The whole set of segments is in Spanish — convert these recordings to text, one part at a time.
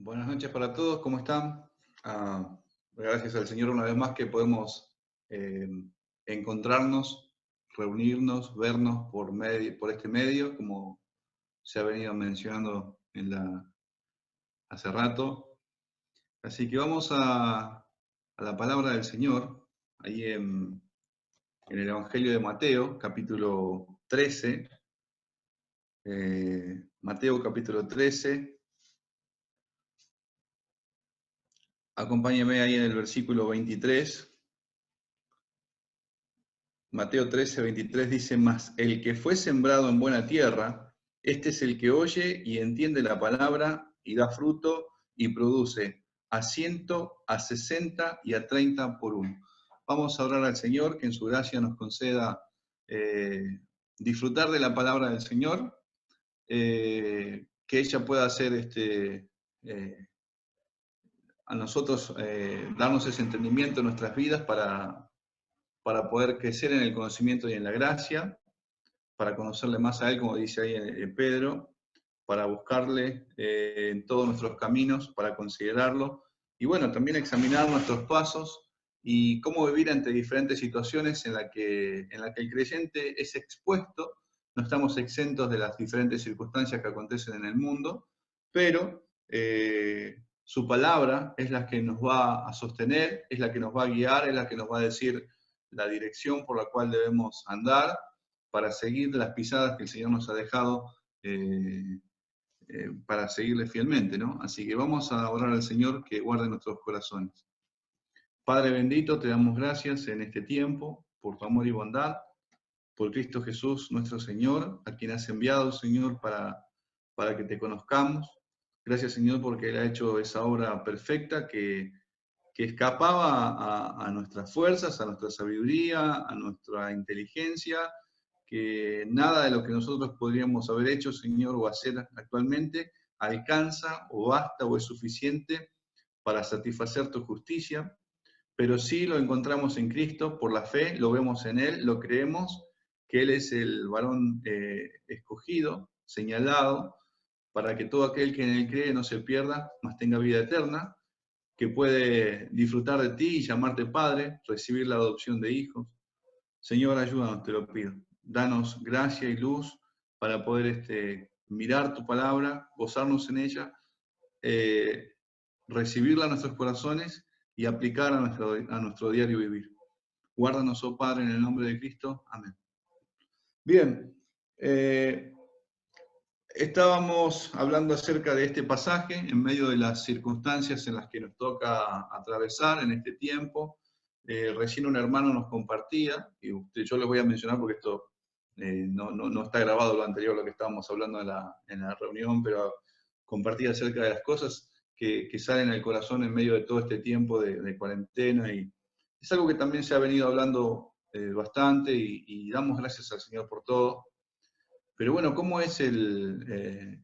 Buenas noches para todos, ¿cómo están? Gracias al Señor una vez más que podemos eh, encontrarnos, reunirnos, vernos por este medio, como se ha venido mencionando hace rato. Así que vamos a la palabra del Señor, ahí en el Evangelio de Mateo, capítulo 13. Mateo, capítulo 13. Acompáñeme ahí en el versículo 23. Mateo 13, 23 dice: Mas el que fue sembrado en buena tierra, este es el que oye y entiende la palabra y da fruto y produce a 100, a 60 y a 30 por uno. Vamos a orar al Señor que en su gracia nos conceda eh, disfrutar de la palabra del Señor, que ella pueda hacer eh, a nosotros, darnos ese entendimiento en nuestras vidas para poder crecer en el conocimiento y en la gracia, para conocerle más a Él, como dice ahí Pedro, para buscarle en todos nuestros caminos, para considerarlo, y bueno, también examinar nuestros pasos y cómo vivir ante diferentes situaciones en la que el creyente es expuesto. No estamos exentos de las diferentes circunstancias que acontecen en el mundo, pero su palabra es la que nos va a sostener, es la que nos va a guiar, es la que nos va a decir la dirección por la cual debemos andar para seguir las pisadas que el Señor nos ha dejado, para seguirle fielmente, ¿no? Así que vamos a orar al Señor que guarde nuestros corazones. Padre bendito, te damos gracias en este tiempo por tu amor y bondad, por Cristo Jesús, nuestro Señor, a quien has enviado, Señor, para que te conozcamos. Gracias, Señor, porque Él ha hecho esa obra perfecta que escapaba a nuestras fuerzas, a nuestra sabiduría, a nuestra inteligencia, que nada de lo que nosotros podríamos haber hecho, Señor, o hacer actualmente, alcanza o basta o es suficiente para satisfacer tu justicia, pero sí lo encontramos en Cristo por la fe, lo vemos en Él, lo creemos, que Él es el varón escogido, señalado, para que todo aquel que en Él cree no se pierda, mas tenga vida eterna, que puede disfrutar de ti y llamarte Padre, recibir la adopción de hijos. Señor, ayúdanos, te lo pido. Danos gracia y luz para poder mirar tu palabra, gozarnos en ella, eh, recibirla en nuestros corazones y aplicar a nuestro diario vivir. Guárdanos, oh Padre, en el nombre de Cristo. Amén. Bien, estábamos hablando acerca de este pasaje en medio de las circunstancias en las que nos toca atravesar en este tiempo. Recién un hermano nos compartía, y yo les voy a mencionar porque esto no está grabado lo anterior, lo que estábamos hablando en la reunión, pero compartía acerca de las cosas que salen al corazón en medio de todo este tiempo de cuarentena, y es algo que también se ha venido hablando bastante, y damos gracias al Señor por todo. Pero bueno, ¿cómo es el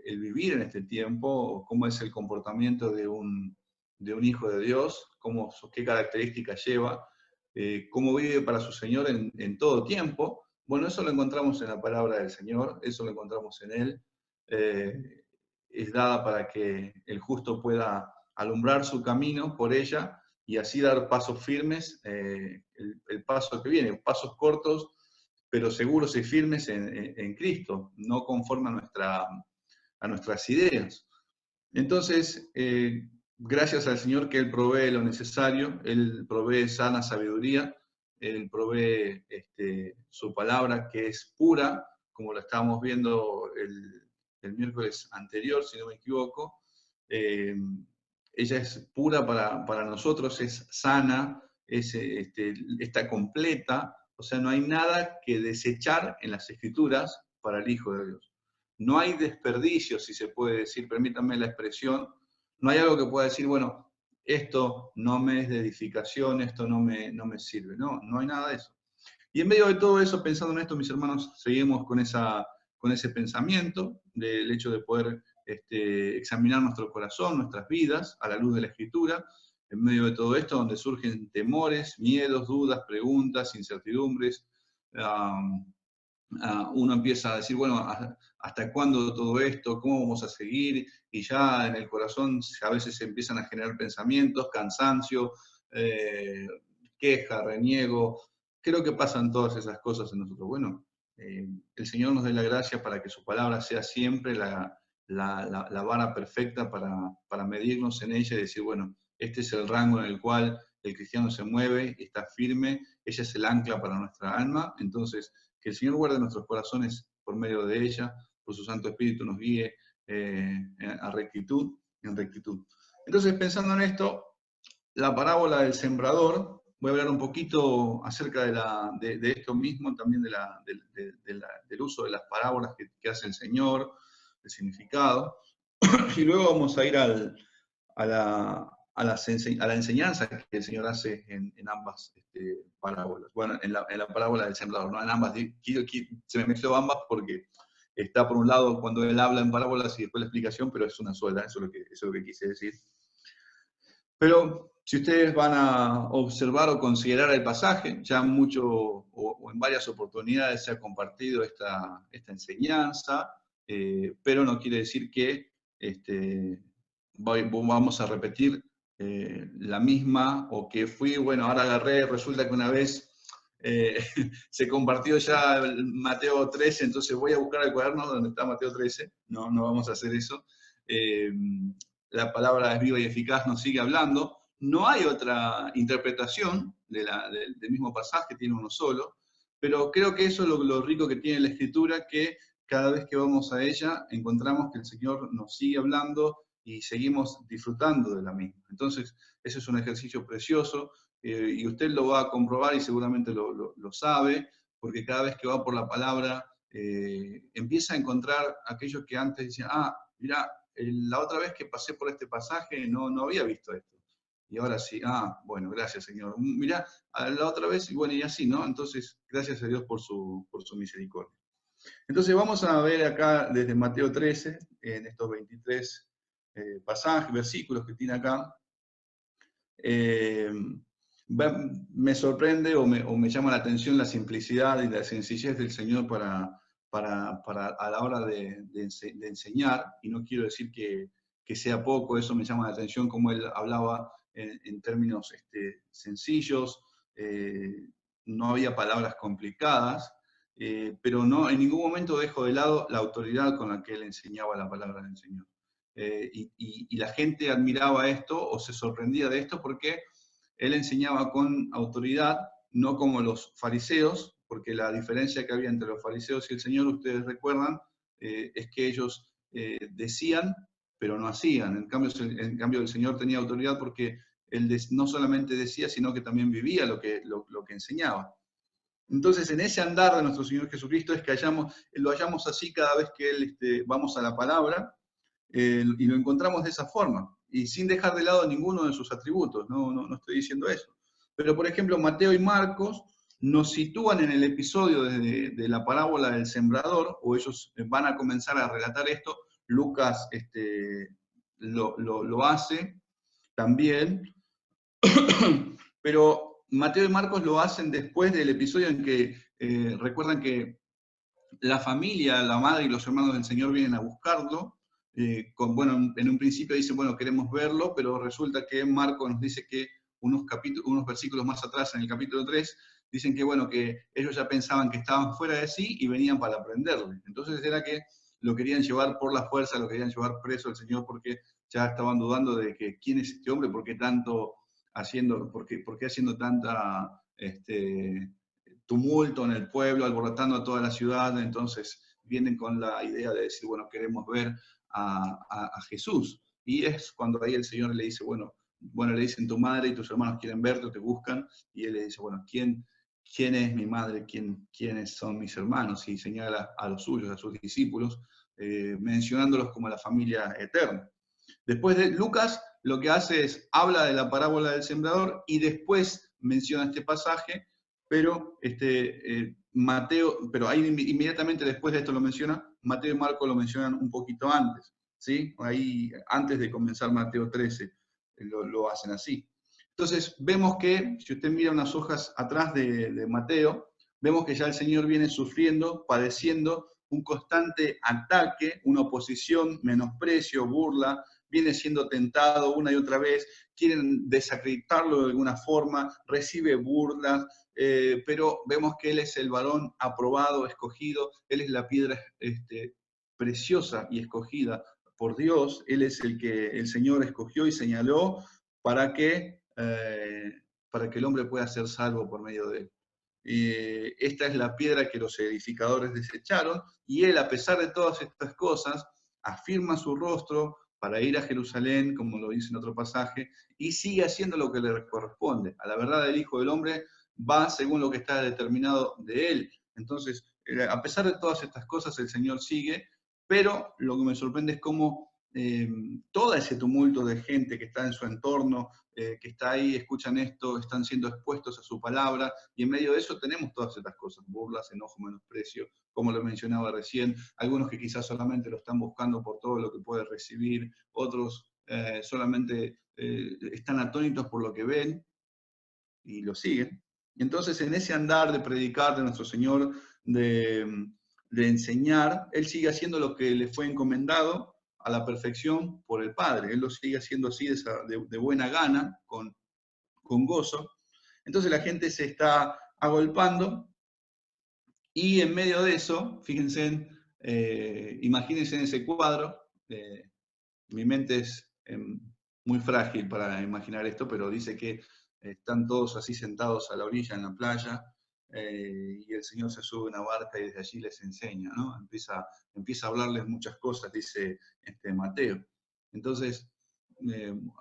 vivir en este tiempo? ¿Cómo es el comportamiento de un hijo de Dios? ¿Qué características lleva? ¿Cómo vive para su Señor en todo tiempo? Bueno, eso lo encontramos en la palabra del Señor, eso lo encontramos en Él. Es dada para que el justo pueda alumbrar su camino por ella y así dar pasos firmes, el paso que viene, pasos cortos pero seguros y firmes en Cristo, no conforme a nuestras ideas. Entonces, gracias al Señor que Él provee lo necesario, Él provee sana sabiduría, Él provee su palabra que es pura, como lo estábamos viendo el miércoles anterior, si no me equivoco. Ella es pura para nosotros, es sana, está completa, o sea, no hay nada que desechar en las Escrituras para el Hijo de Dios. No hay desperdicio, si se puede decir, permítanme la expresión, no hay algo que pueda decir, bueno, esto no me es de edificación, esto no me sirve. No hay nada de eso. Y en medio de todo eso, pensando en esto, mis hermanos, seguimos con ese pensamiento del hecho de poder examinar nuestro corazón, nuestras vidas, a la luz de la Escritura, en medio de todo esto, donde surgen temores, miedos, dudas, preguntas, incertidumbres, uno empieza a decir, bueno, ¿hasta cuándo todo esto? ¿Cómo vamos a seguir? Y ya en el corazón a veces se empiezan a generar pensamientos, cansancio, eh, queja, reniego. Creo que pasan todas esas cosas en nosotros. Bueno, el Señor nos dé la gracia para que su palabra sea siempre la vara perfecta para medirnos en ella y decir, bueno, este es el rango en el cual el cristiano se mueve, está firme, ella es el ancla para nuestra alma. Entonces, que el Señor guarde nuestros corazones por medio de ella, por su Santo Espíritu nos guíe a rectitud, en rectitud. Entonces, pensando en esto, la parábola del sembrador, voy a hablar un poquito acerca de esto mismo, también del uso de las parábolas que hace el Señor, el significado, y luego vamos a ir a la enseñanza que el Señor hace en ambas parábolas. Bueno, en la parábola del sembrador, no en ambas. Se me mezcló ambas porque está por un lado cuando él habla en parábolas y después la explicación, pero es una sola, eso es lo que quise decir. Pero si ustedes van a observar o considerar el pasaje, ya mucho o en varias oportunidades se ha compartido esta enseñanza, pero no quiere decir que vamos a repetir la misma o que bueno, ahora agarré, resulta que una vez se compartió ya el Mateo 13, entonces voy a buscar el cuaderno donde está Mateo 13, no vamos a hacer eso. La palabra es viva y eficaz, nos sigue hablando. No hay otra interpretación del mismo pasaje, tiene uno solo, pero creo que eso es lo rico que tiene la Escritura, que cada vez que vamos a ella encontramos que el Señor nos sigue hablando y seguimos disfrutando de la misma. Entonces, ese es un ejercicio precioso y usted lo va a comprobar y seguramente lo sabe, porque cada vez que va por la palabra empieza a encontrar aquellos que antes decían, mira, la otra vez que pasé por este pasaje no había visto esto. Y ahora sí, bueno, gracias Señor. Mirá, la otra vez, y bueno, y así, ¿no? Entonces, gracias a Dios por su misericordia. Entonces vamos a ver acá desde Mateo 13, en estos 23 pasajes, versículos que tiene acá. Me sorprende o me llama la atención la simplicidad y la sencillez del Señor a la hora de enseñar, y no quiero decir que sea poco, eso me llama la atención, como él hablaba en términos sencillos, no había palabras complicadas, pero no, en ningún momento dejo de lado la autoridad con la que él enseñaba la palabra del Señor. Y la gente admiraba esto o se sorprendía de esto porque él enseñaba con autoridad, no como los fariseos, porque la diferencia que había entre los fariseos y el Señor, ustedes recuerdan, es que ellos decían, pero no hacían. En cambio, el Señor tenía autoridad porque él no solamente decía, sino que también vivía lo que enseñaba. Entonces, en ese andar de nuestro Señor Jesucristo es que lo hallamos así cada vez que vamos a la palabra, y lo encontramos de esa forma, y sin dejar de lado ninguno de sus atributos, no estoy diciendo eso. Pero, por ejemplo, Mateo y Marcos nos sitúan en el episodio de la parábola del sembrador, o ellos van a comenzar a relatar esto. Lucas lo hace también, pero Mateo y Marcos lo hacen después del episodio en que recuerdan que la familia, la madre y los hermanos del Señor vienen a buscarlo. Bueno, en un principio dicen, bueno, queremos verlo, pero resulta que Marcos nos dice que unos versículos más atrás, en el capítulo 3, dicen que, bueno, que ellos ya pensaban que estaban fuera de sí y venían para prenderle. Entonces era que lo querían llevar por la fuerza, lo querían llevar preso al Señor porque ya estaban dudando de que quién es este hombre, por qué haciendo tanta tumulto en el pueblo, alborotando a toda la ciudad. Entonces vienen con la idea de decir, bueno, queremos ver a Jesús. Y es cuando ahí el Señor le dice, bueno, le dicen tu madre y tus hermanos quieren verte, te buscan, y él le dice, bueno, ¿quién es mi madre? ¿Quiénes son mis hermanos? Y señala a los suyos, a sus discípulos, mencionándolos como la familia eterna. Después de Lucas, lo que hace es, habla de la parábola del sembrador y después menciona este pasaje, pero Mateo, pero ahí inmediatamente después de esto lo menciona, Mateo y Marco lo mencionan un poquito antes, ¿sí? Ahí, antes de comenzar Mateo 13, lo hacen así. Entonces, vemos que, si usted mira unas hojas atrás de Mateo, vemos que ya el Señor viene sufriendo, padeciendo un constante ataque, una oposición, menosprecio, burla, viene siendo tentado una y otra vez, quieren desacreditarlo de alguna forma, recibe burlas, pero vemos que Él es el varón aprobado, escogido, Él es la piedra preciosa y escogida por Dios, Él es el que el Señor escogió y señaló para para que el hombre pueda ser salvo por medio de Él. Esta es la piedra que los edificadores desecharon, y Él, a pesar de todas estas cosas, afirma su rostro para ir a Jerusalén, como lo dice en otro pasaje, y sigue haciendo lo que le corresponde. A la verdad del Hijo del Hombre va según lo que está determinado de Él. Entonces, a pesar de todas estas cosas, el Señor sigue, pero lo que me sorprende es cómo todo ese tumulto de gente que está en su entorno, que está ahí, escuchan esto, están siendo expuestos a su palabra, y en medio de eso tenemos todas estas cosas, burlas, enojo, menosprecio, como lo mencionaba recién, algunos que quizás solamente lo están buscando por todo lo que puede recibir, otros solamente están atónitos por lo que ven y lo siguen. Y entonces en ese andar de predicar de nuestro Señor, de enseñar, Él sigue haciendo lo que le fue encomendado a la perfección por el Padre. Él lo sigue haciendo así de buena gana, con gozo. Entonces la gente se está agolpando, y en medio de eso, fíjense, imagínense en ese cuadro, mi mente es muy frágil para imaginar esto, pero dice que están todos así sentados a la orilla en la playa, y el Señor se sube a una barca y desde allí les enseña, ¿no? Empieza a hablarles muchas cosas, dice Mateo. Entonces,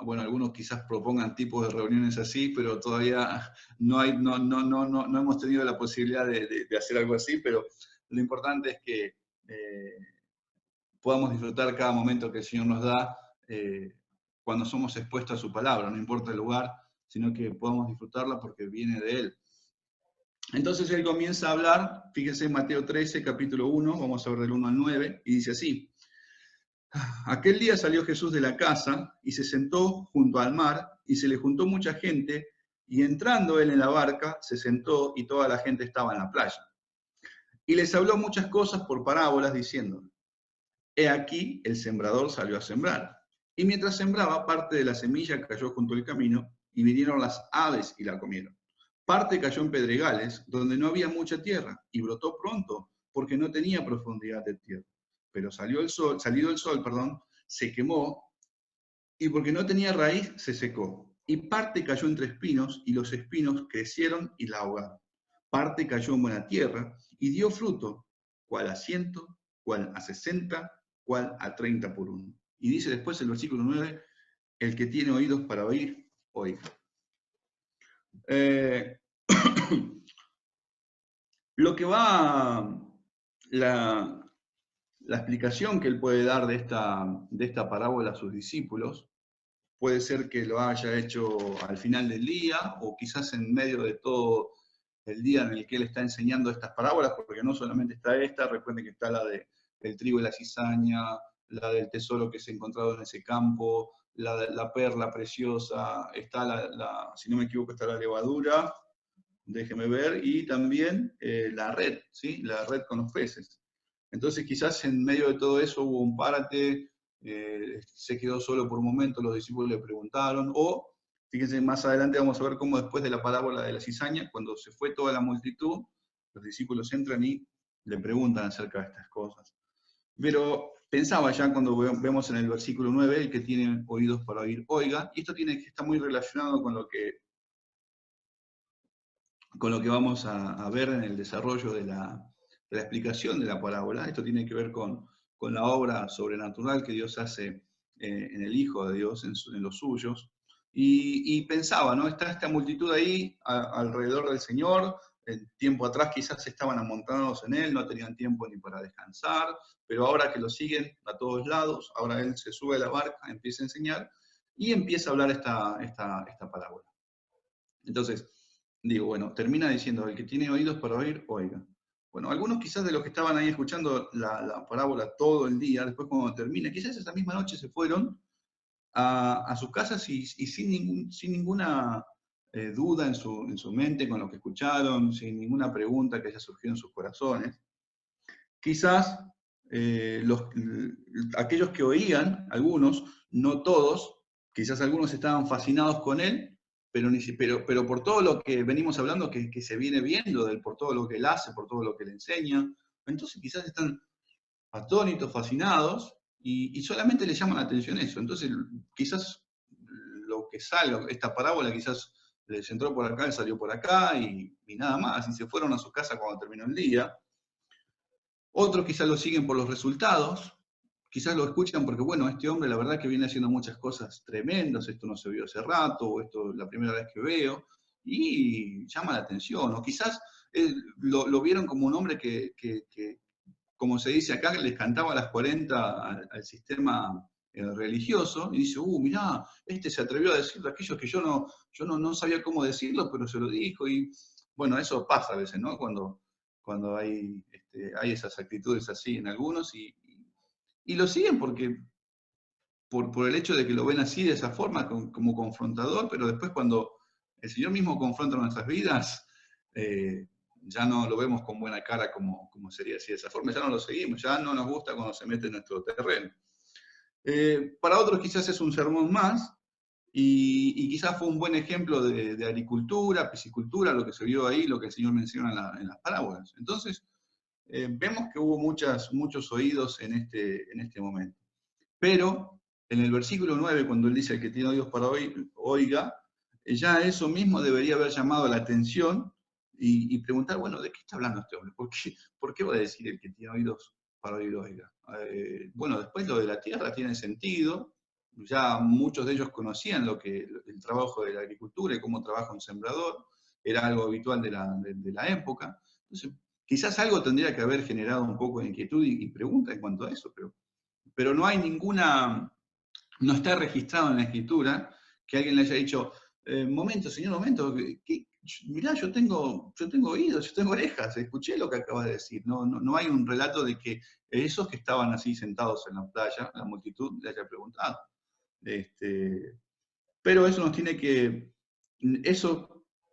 bueno, algunos quizás propongan tipos de reuniones así, pero todavía no hemos tenido la posibilidad de hacer algo así, pero lo importante es que podamos disfrutar cada momento que el Señor nos da cuando somos expuestos a su palabra, no importa el lugar, sino que podamos disfrutarla porque viene de Él. Entonces Él comienza a hablar, fíjense en Mateo 13, capítulo 1, vamos a ver del 1 al 9, y dice así: aquel día salió Jesús de la casa y se sentó junto al mar, y se le juntó mucha gente, y entrando Él en la barca, se sentó y toda la gente estaba en la playa. Y les habló muchas cosas por parábolas, diciendo: he aquí, el sembrador salió a sembrar. Y mientras sembraba, parte de la semilla cayó junto al camino, y vinieron las aves y la comieron. Parte cayó en pedregales, donde no había mucha tierra, y brotó pronto, porque no tenía profundidad de tierra. Pero salido el sol, se quemó, y porque no tenía raíz, se secó. Y parte cayó entre espinos, y los espinos crecieron y la ahogaron. Parte cayó en buena tierra, y dio fruto, cual a 100, cual a 60, cual a 30 por uno. Y dice después el versículo 9, el que tiene oídos para oír, oiga. Lo que va, la explicación que él puede dar de esta parábola a sus discípulos, puede ser que lo haya hecho al final del día, o quizás en medio de todo el día en el que él está enseñando estas parábolas, porque no solamente está esta, recuerden que está la del trigo y la cizaña, la del tesoro que se ha encontrado en ese campo, la perla preciosa, está si no me equivoco, está la levadura, déjeme ver, y también la red, ¿sí? La red con los peces. Entonces quizás en medio de todo eso hubo un párate, se quedó solo por un momento, los discípulos le preguntaron, o fíjense, más adelante vamos a ver cómo después de la parábola de la cizaña, cuando se fue toda la multitud, los discípulos entran y le preguntan acerca de estas cosas. Pero pensaba ya cuando vemos en el versículo 9, el que tiene oídos para oír, oiga, y esto está muy relacionado con lo que vamos a ver en el desarrollo de la explicación de la parábola. Esto tiene que ver con la obra sobrenatural que Dios hace en el Hijo de Dios, en los suyos. Y pensaba, ¿no? Está esta multitud ahí alrededor del Señor. El tiempo atrás quizás estaban amontonados en Él, no tenían tiempo ni para descansar, pero ahora que lo siguen a todos lados, ahora Él se sube a la barca, empieza a enseñar y empieza a hablar esta parábola. Entonces, digo, bueno, termina diciendo, el que tiene oídos para oír, oiga. Bueno, algunos quizás de los que estaban ahí escuchando la parábola todo el día, después cuando termina, quizás esa misma noche se fueron a sus casas y sin ninguna duda en su mente con lo que escucharon, sin ninguna pregunta que haya surgido en sus corazones. Quizás aquellos que oían, algunos, no todos, quizás algunos estaban fascinados con él, pero por todo lo que venimos hablando, que se viene viendo de él, por todo lo que él hace, por todo lo que le enseña, entonces quizás están atónitos, fascinados, y solamente les llama la atención eso. Entonces quizás lo que salga, esta parábola quizás les entró por acá, salió por acá, y nada más, y se fueron a su casa cuando terminó el día. Otros quizás lo siguen por los resultados, quizás lo escuchan porque, bueno, este hombre la verdad que viene haciendo muchas cosas tremendas, esto no se vio hace rato, o esto es la primera vez que veo, y llama la atención. O quizás lo vieron como un hombre que, como se dice acá, les cantaba a las 40 al sistema religioso, y dice, mirá, este se atrevió a decir aquello que yo no sabía cómo decirlo, pero se lo dijo, y bueno, eso pasa a veces, ¿no? Cuando hay esas actitudes así en algunos, y lo siguen porque por el hecho de que lo ven así, de esa forma, como confrontador, pero después cuando el Señor mismo confronta nuestras vidas, ya no lo vemos con buena cara como sería así de esa forma, ya no lo seguimos, ya no nos gusta cuando se mete en nuestro terreno. Para otros quizás es un sermón más, y quizás fue un buen ejemplo de agricultura, piscicultura, lo que se vio ahí, lo que el Señor menciona en las parábolas. Entonces, vemos que hubo muchos oídos en este momento. Pero en el versículo 9, cuando él dice que tiene oídos para oiga, ya eso mismo debería haber llamado la atención y preguntar, bueno, ¿de qué está hablando este hombre? ¿Por qué va a decir el que tiene oídos para oír oiga? Bueno, después lo de la tierra tiene sentido, ya muchos de ellos conocían el trabajo de la agricultura y cómo trabaja un sembrador, era algo habitual de la época. Entonces, quizás algo tendría que haber generado un poco de inquietud y pregunta en cuanto a eso, pero no hay no está registrado en la escritura que alguien le haya dicho, momento, señor, momento, mirá, yo tengo oídos, yo tengo orejas, escuché lo que acabas de decir. No hay un relato de que esos que estaban así sentados en la playa, la multitud, le haya preguntado. Pero eso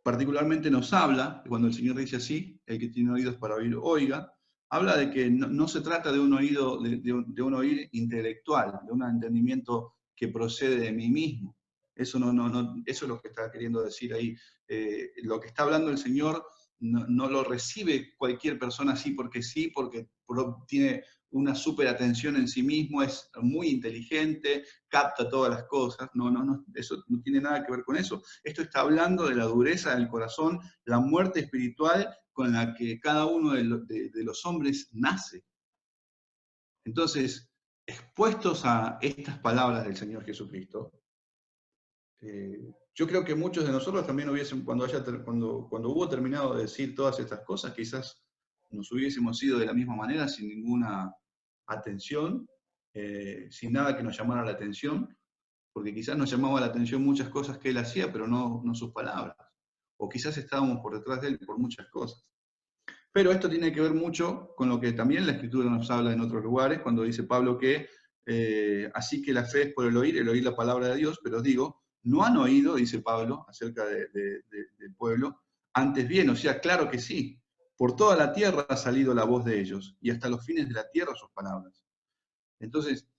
particularmente nos habla, cuando el Señor dice así, el que tiene oídos para oír, oiga, habla de que no se trata de un oído, de un oír intelectual, de un entendimiento que procede de mí mismo. Eso eso es lo que está queriendo decir ahí. Lo que está hablando el Señor no lo recibe cualquier persona así porque sí, porque tiene una súper atención en sí mismo, es muy inteligente, capta todas las cosas. No, eso no tiene nada que ver con eso. Esto está hablando de la dureza del corazón, la muerte espiritual con la que cada uno de los hombres nace. Entonces, expuestos a estas palabras del Señor Jesucristo, yo creo que muchos de nosotros también hubiesen, cuando hubo terminado de decir todas estas cosas, quizás nos hubiésemos ido de la misma manera, sin ninguna atención, sin nada que nos llamara la atención, porque quizás nos llamaba la atención muchas cosas que él hacía, pero no sus palabras. O quizás estábamos por detrás de él por muchas cosas. Pero esto tiene que ver mucho con lo que también la Escritura nos habla en otros lugares, cuando dice Pablo que así que la fe es por el oír la palabra de Dios, pero os digo, no han oído, dice Pablo, acerca del pueblo, antes bien, o sea, claro que sí, por toda la tierra ha salido la voz de ellos, y hasta los fines de la tierra sus palabras. Entonces,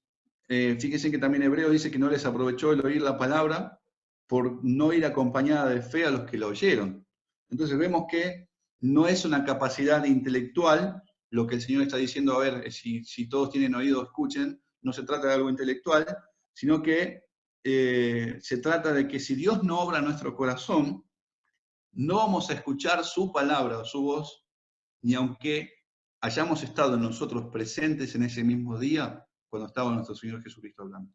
fíjense que también Hebreo dice que no les aprovechó el oír la palabra por no ir acompañada de fe a los que la oyeron. Entonces vemos que no es una capacidad intelectual lo que el Señor está diciendo, a ver, si todos tienen oído, escuchen, no se trata de algo intelectual, sino que se trata de que si Dios no obra en nuestro corazón, no vamos a escuchar su palabra o su voz, ni aunque hayamos estado nosotros presentes en ese mismo día cuando estaba nuestro Señor Jesucristo hablando.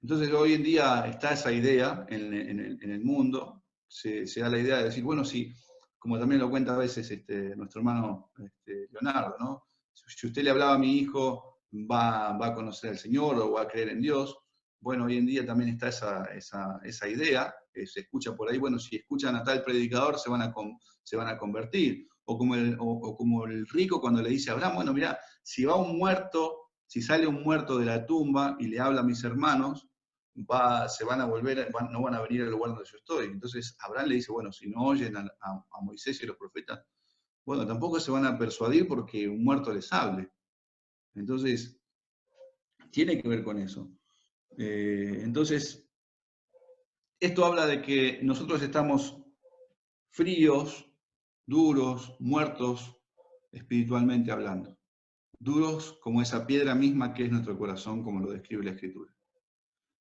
Entonces hoy en día está esa idea en el mundo, se da la idea de decir, bueno, sí, como también lo cuenta a veces nuestro hermano Leonardo, ¿no? Si usted le hablaba a mi hijo, va a conocer al Señor o va a creer en Dios. Bueno, hoy en día también está esa idea, que se escucha por ahí, bueno, si escuchan a tal predicador se van a convertir. O como el rico cuando le dice a Abraham, bueno, mira, si sale un muerto de la tumba y le habla a mis hermanos, se van a volver, no van a venir al lugar donde yo estoy. Entonces Abraham le dice, bueno, si no oyen a Moisés y los profetas, bueno, tampoco se van a persuadir porque un muerto les hable. Entonces, tiene que ver con eso. Entonces, esto habla de que nosotros estamos fríos, duros, muertos, espiritualmente hablando. Duros como esa piedra misma que es nuestro corazón, como lo describe la Escritura.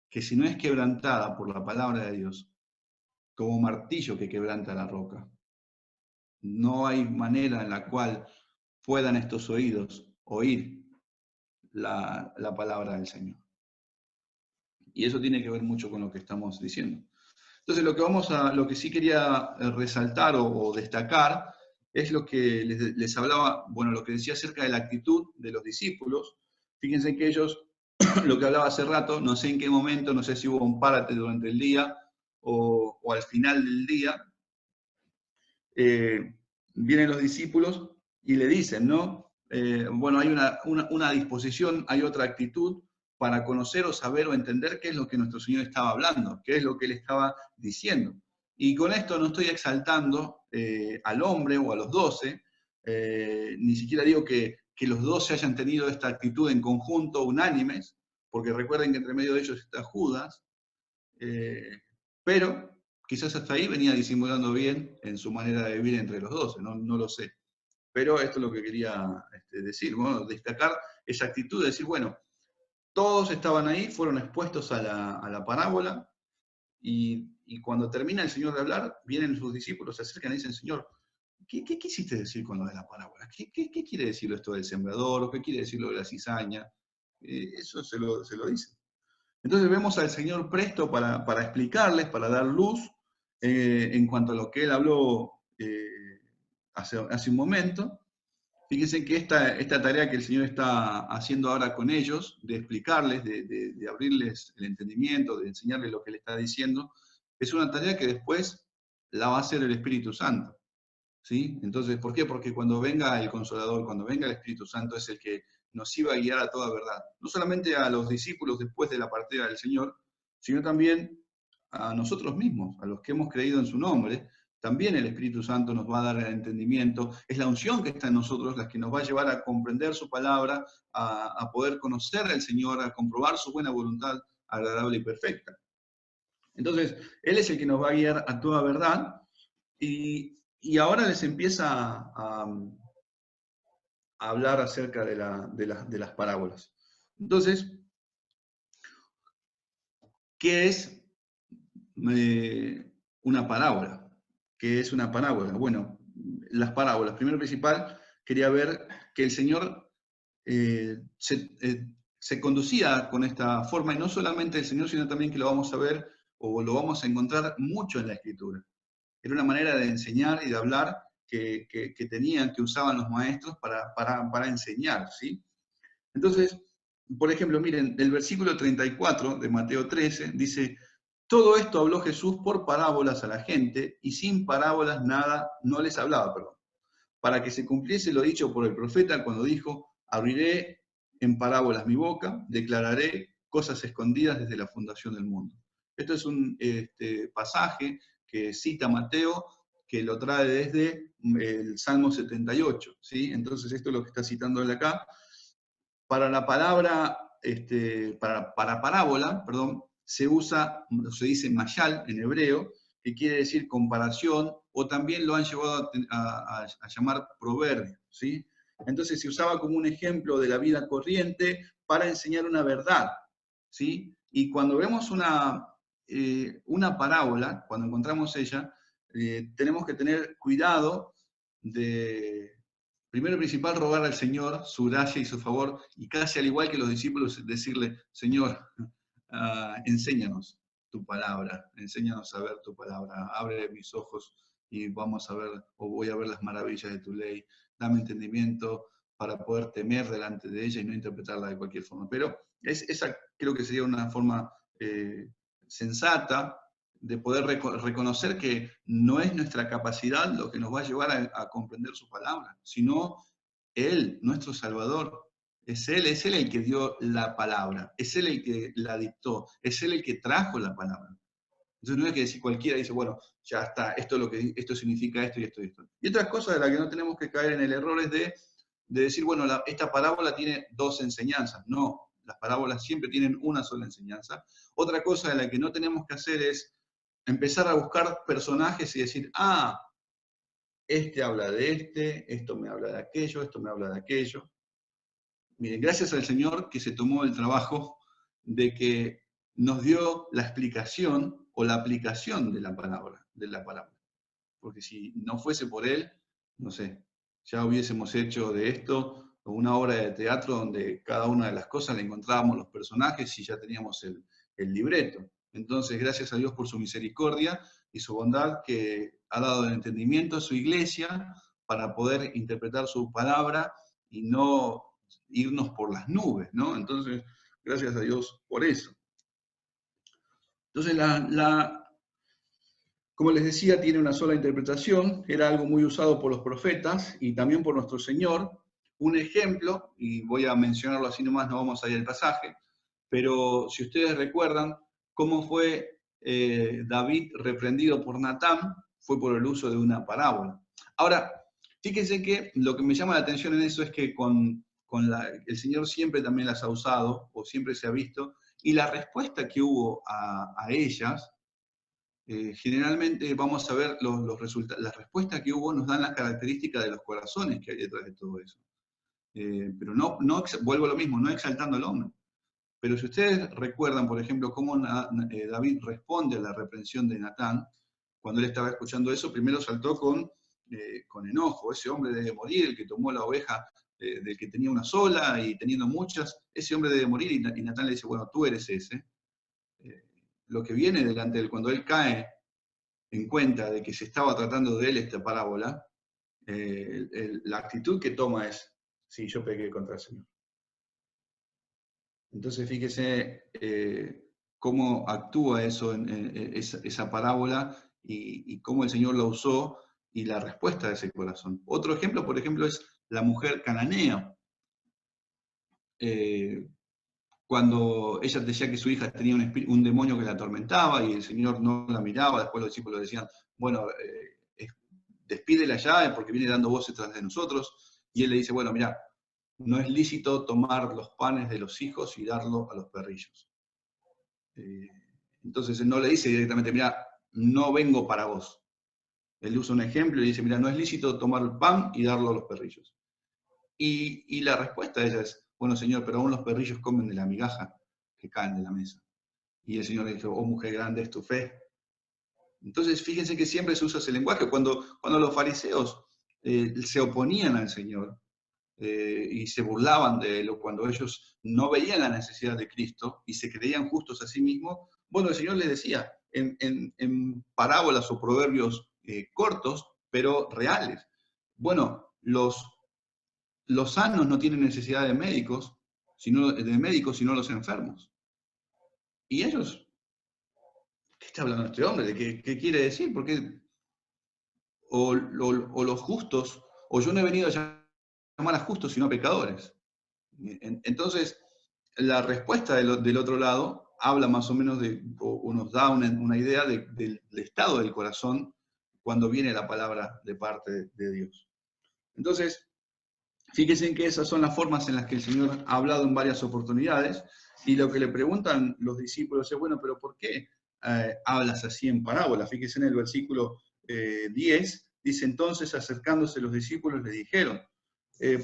Que si no es quebrantada por la palabra de Dios, como martillo que quebranta la roca, no hay manera en la cual puedan estos oídos oír la palabra del Señor. Y eso tiene que ver mucho con lo que estamos diciendo. Entonces, lo que sí quería resaltar o destacar es lo que les hablaba, bueno, lo que decía acerca de la actitud de los discípulos. Fíjense que ellos, lo que hablaba hace rato, no sé en qué momento, no sé si hubo un párate durante el día o al final del día, vienen los discípulos y le dicen, ¿no? Bueno, hay una disposición, hay otra actitud para conocer o saber o entender qué es lo que nuestro Señor estaba hablando, qué es lo que Él estaba diciendo. Y con esto no estoy exaltando al hombre o a los 12, ni siquiera digo que los 12 hayan tenido esta actitud en conjunto, unánimes, porque recuerden que entre medio de ellos está Judas, pero quizás hasta ahí venía disimulando bien en su manera de vivir entre los 12, no lo sé. Pero esto es lo que quería decir, bueno, destacar esa actitud de decir, bueno, todos estaban ahí, fueron expuestos a la parábola, y cuando termina el Señor de hablar, vienen sus discípulos, se acercan y dicen, Señor, ¿qué quisiste decir con lo de la parábola? ¿Qué quiere decir esto del sembrador? ¿O qué quiere decir lo de la cizaña? Eso se lo dice. Entonces vemos al Señor presto para explicarles, para dar luz en cuanto a lo que Él habló hace un momento. Fíjense que esta tarea que el Señor está haciendo ahora con ellos, de explicarles, de abrirles el entendimiento, de enseñarles lo que Él está diciendo, es una tarea que después la va a hacer el Espíritu Santo. ¿Sí? Entonces, ¿por qué? Porque cuando venga el Consolador, cuando venga el Espíritu Santo, es el que nos iba a guiar a toda verdad. No solamente a los discípulos después de la partida del Señor, sino también a nosotros mismos, a los que hemos creído en su nombre. También el Espíritu Santo nos va a dar el entendimiento. Es la unción que está en nosotros la que nos va a llevar a comprender su palabra, a poder conocer al Señor, a comprobar su buena voluntad agradable y perfecta. Entonces, Él es el que nos va a guiar a toda verdad. Y ahora les empieza a hablar acerca de las parábolas. Entonces, ¿qué es una parábola? ¿Qué es una parábola? Bueno, las parábolas. Primero principal, quería ver que el Señor se conducía con esta forma, y no solamente el Señor, sino también que lo vamos a ver o lo vamos a encontrar mucho en la Escritura. Era una manera de enseñar y de hablar que tenían, que usaban los maestros para enseñar, ¿sí? Entonces, por ejemplo, miren, el versículo 34 de Mateo 13 dice, todo esto habló Jesús por parábolas a la gente, y sin parábolas nada, no les hablaba, perdón, para que se cumpliese lo dicho por el profeta cuando dijo, abriré en parábolas mi boca, declararé cosas escondidas desde la fundación del mundo. Esto es un pasaje que cita Mateo, que lo trae desde el Salmo 78, ¿sí? Entonces esto es lo que está citando él acá. Para la palabra, para parábola, perdón, se dice mayal en hebreo, que quiere decir comparación, o también lo han llevado a llamar proverbio, ¿sí? Entonces se usaba como un ejemplo de la vida corriente para enseñar una verdad, ¿sí? Y cuando vemos una parábola, cuando encontramos ella, tenemos que tener cuidado de, primero y principal, rogar al Señor su gracia y su favor, y casi al igual que los discípulos, decirle, Señor, enséñanos tu palabra, enséñanos a ver tu palabra, abre mis ojos y vamos a ver, o voy a ver las maravillas de tu ley, dame entendimiento para poder temer delante de ella y no interpretarla de cualquier forma. Pero esa creo que sería una forma sensata de poder reconocer que no es nuestra capacidad lo que nos va a llevar a comprender su palabra, sino Él, nuestro Salvador, es Él el que dio la palabra, es Él el que la dictó, es Él el que trajo la palabra. Entonces no es que decir cualquiera dice, bueno, ya está, esto significa esto y esto y esto. Y otra cosa de la que no tenemos que caer en el error es de decir, bueno, esta parábola tiene dos enseñanzas. No, las parábolas siempre tienen una sola enseñanza. Otra cosa de la que no tenemos que hacer es empezar a buscar personajes y decir, ah, este habla de esto me habla de aquello, esto me habla de aquello. Miren, gracias al Señor que se tomó el trabajo de que nos dio la explicación o la aplicación de la palabra, Porque si no fuese por Él, no sé, ya hubiésemos hecho de esto una obra de teatro donde cada una de las cosas le encontrábamos los personajes y ya teníamos el libreto. Entonces, gracias a Dios por su misericordia y su bondad que ha dado el entendimiento a su iglesia para poder interpretar su palabra y no irnos por las nubes, ¿no? Entonces, gracias a Dios por eso. Entonces, como les decía, tiene una sola interpretación, era algo muy usado por los profetas y también por nuestro Señor. Un ejemplo, y voy a mencionarlo así nomás, no vamos a ir al pasaje, pero si ustedes recuerdan cómo fue David reprendido por Natán, fue por el uso de una parábola. Ahora, fíjense que lo que me llama la atención en eso es que el Señor siempre también las ha usado, o siempre se ha visto, y la respuesta que hubo a ellas, generalmente vamos a ver los resultados, las respuestas que hubo nos dan las características de los corazones que hay detrás de todo eso. Pero vuelvo a lo mismo, no exaltando al hombre. Pero si ustedes recuerdan, por ejemplo, cómo David responde a la reprensión de Natán, cuando él estaba escuchando eso, primero saltó con enojo. Ese hombre debe morir, el que tomó la oveja del que tenía una sola y teniendo muchas, ese hombre debe morir. Y Natán le dice, bueno, tú eres ese. Lo que viene delante de él, cuando él cae en cuenta de que se estaba tratando de él esta parábola, la actitud que toma es, sí, yo pequé contra el Señor. Entonces fíjese cómo actúa eso esa parábola y cómo el Señor la usó y la respuesta de ese corazón. Otro ejemplo, por ejemplo, es la mujer cananea. Cuando ella decía que su hija tenía un demonio que la atormentaba y el Señor no la miraba, después los discípulos decían, bueno, despídela ya porque viene dando voces tras de nosotros. Y él le dice, bueno, mira, no es lícito tomar los panes de los hijos y darlo a los perrillos. Entonces él no le dice directamente, mira, no vengo para vos. Él usa un ejemplo y dice, mira, no es lícito tomar el pan y darlo a los perrillos. Y la respuesta de ella es, bueno, Señor, pero aún los perrillos comen de la migaja que caen de la mesa. Y el Señor le dijo, oh mujer grande es tu fe. Entonces fíjense que siempre se usa ese lenguaje. Cuando los fariseos se oponían al Señor, y se burlaban de él, o cuando ellos no veían la necesidad de Cristo y se creían justos a sí mismos, bueno, el Señor les decía en parábolas o proverbios cortos, pero reales. Bueno, los sanos no tienen necesidad de médicos, sino los enfermos. Y ellos, ¿qué está hablando este hombre? ¿De qué quiere decir? Porque o los justos, o yo no he venido a llamar a justos, sino a pecadores. Entonces, la respuesta del otro lado habla más o menos o nos da una idea del estado del corazón cuando viene la palabra de parte de Dios. Entonces, fíjense en que esas son las formas en las que el Señor ha hablado en varias oportunidades y lo que le preguntan los discípulos es, bueno, pero ¿por qué hablas así en parábolas? Fíjense en el versículo 10, dice entonces acercándose los discípulos le dijeron,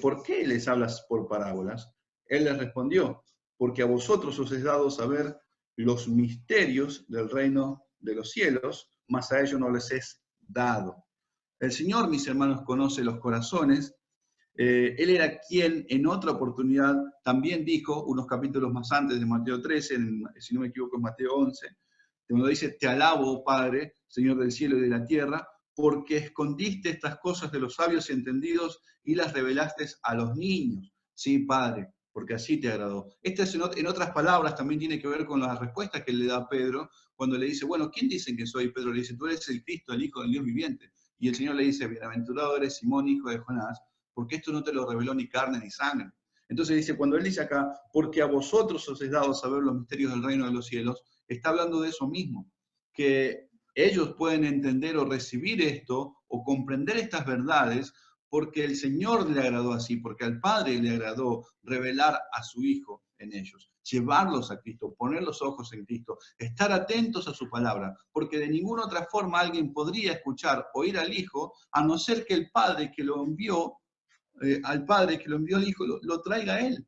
¿por qué les hablas por parábolas? Él les respondió, porque a vosotros os es dado saber los misterios del reino de los cielos, mas a ellos no les es dado. El Señor, mis hermanos, conoce los corazones. Él era quien en otra oportunidad también dijo, unos capítulos más antes de Mateo 13, si no me equivoco es Mateo 11, cuando dice, te alabo, oh Padre, Señor del cielo y de la tierra, porque escondiste estas cosas de los sabios y entendidos y las revelaste a los niños. Sí, Padre, porque así te agradó. Esta es en otras palabras también tiene que ver con las respuestas que le da a Pedro cuando le dice, bueno, ¿quién dicen que soy? Pedro le dice, tú eres el Cristo, el Hijo del Dios viviente. Y el Señor le dice, bienaventurado eres Simón, hijo de Jonás, porque esto no te lo reveló ni carne ni sangre. Entonces dice, cuando él dice acá, porque a vosotros os es dado saber los misterios del reino de los cielos, está hablando de eso mismo, que ellos pueden entender o recibir esto o comprender estas verdades porque el Señor le agradó así, porque al Padre le agradó revelar a su Hijo en ellos, llevarlos a Cristo, poner los ojos en Cristo, estar atentos a su palabra, porque de ninguna otra forma alguien podría escuchar, oír al Hijo, a no ser que el Padre que lo envió, al Padre que lo envió al Hijo, lo traiga a Él.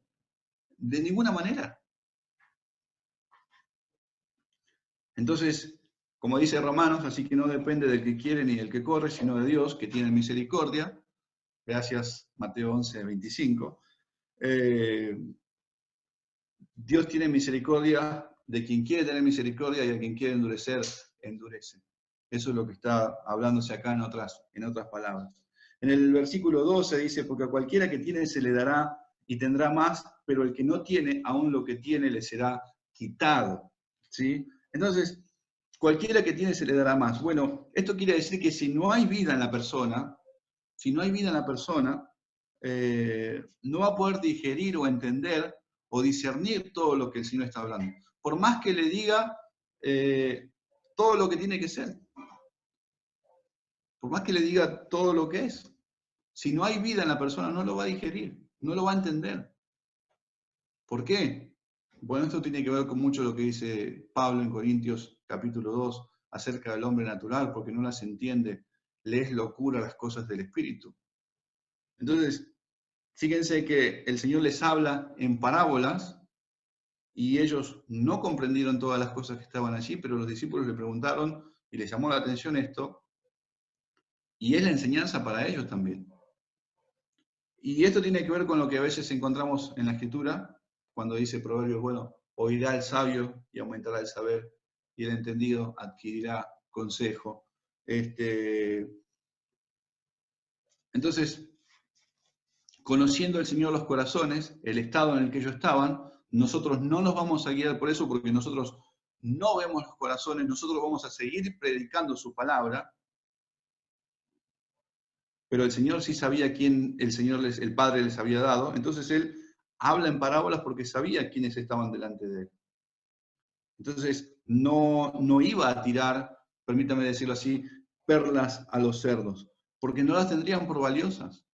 De ninguna manera. Entonces, como dice Romanos, así que no depende del que quiere ni del que corre, sino de Dios, que tiene misericordia. Gracias, Mateo 11, 25. Dios tiene misericordia de quien quiere tener misericordia y de quien quiere endurecer, endurece. Eso es lo que está hablándose acá en otras palabras. En el versículo 12 dice, porque a cualquiera que tiene se le dará y tendrá más, pero el que no tiene, aún lo que tiene le será quitado. ¿Sí? Entonces, cualquiera que tiene se le dará más. Bueno, esto quiere decir que si no hay vida en la persona, no va a poder digerir o entender o discernir todo lo que el Señor está hablando. Por más que le diga todo lo que tiene que ser. Por más que le diga todo lo que es. Si no hay vida en la persona, no lo va a digerir, no lo va a entender. ¿Por qué? Bueno, esto tiene que ver con mucho lo que dice Pablo en Corintios capítulo 2 acerca del hombre natural, porque no las entiende, le es locura las cosas del Espíritu. Entonces, fíjense que el Señor les habla en parábolas y ellos no comprendieron todas las cosas que estaban allí, pero los discípulos le preguntaron y les llamó la atención esto, y es la enseñanza para ellos también. Y esto tiene que ver con lo que a veces encontramos en la Escritura, cuando dice Proverbios, bueno, oirá el sabio y aumentará el saber, y el entendido adquirirá consejo. Entonces, conociendo el Señor los corazones, el estado en el que ellos estaban, nosotros no nos vamos a guiar por eso, porque nosotros no vemos los corazones, nosotros vamos a seguir predicando su palabra, pero el Señor sí sabía quién el Padre les había dado, entonces Él habla en parábolas porque sabía quiénes estaban delante de Él. Entonces, no iba a tirar, permítame decirlo así, perlas a los cerdos, porque no las tendrían por valiosas.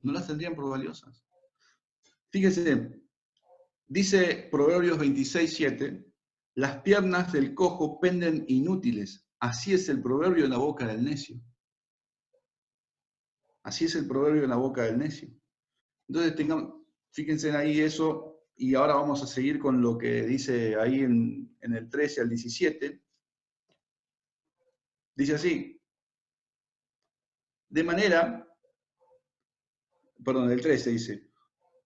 No las tendrían por valiosas. Fíjese, dice Proverbios 26:7, las piernas del cojo penden inútiles. Así es el proverbio en la boca del necio. Así es el proverbio en la boca del necio. Entonces, fíjense ahí eso, y ahora vamos a seguir con lo que dice ahí en el 13 al 17. Dice así, de manera, perdón, el 13 dice,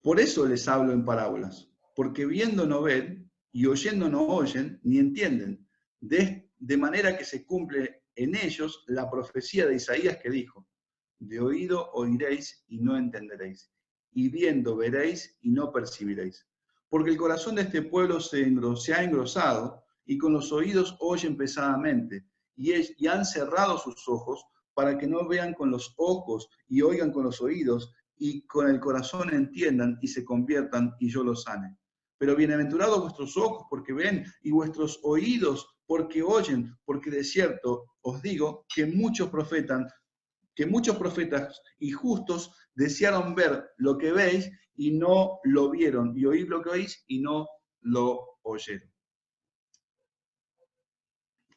por eso les hablo en parábolas, porque viendo no ven y oyendo no oyen ni entienden, de manera que se cumple en ellos la profecía de Isaías que dijo, de oído oiréis y no entenderéis, y viendo veréis y no percibiréis. Porque el corazón de este pueblo se ha engrosado y con los oídos oyen pesadamente, y han cerrado sus ojos para que no vean con los ojos y oigan con los oídos, y con el corazón entiendan y se conviertan y yo los sane. Pero bienaventurados vuestros ojos porque ven y vuestros oídos porque oyen, porque de cierto os digo que muchos profetas y justos desearon ver lo que veis y no lo vieron, y oír lo que oís y no lo oyeron.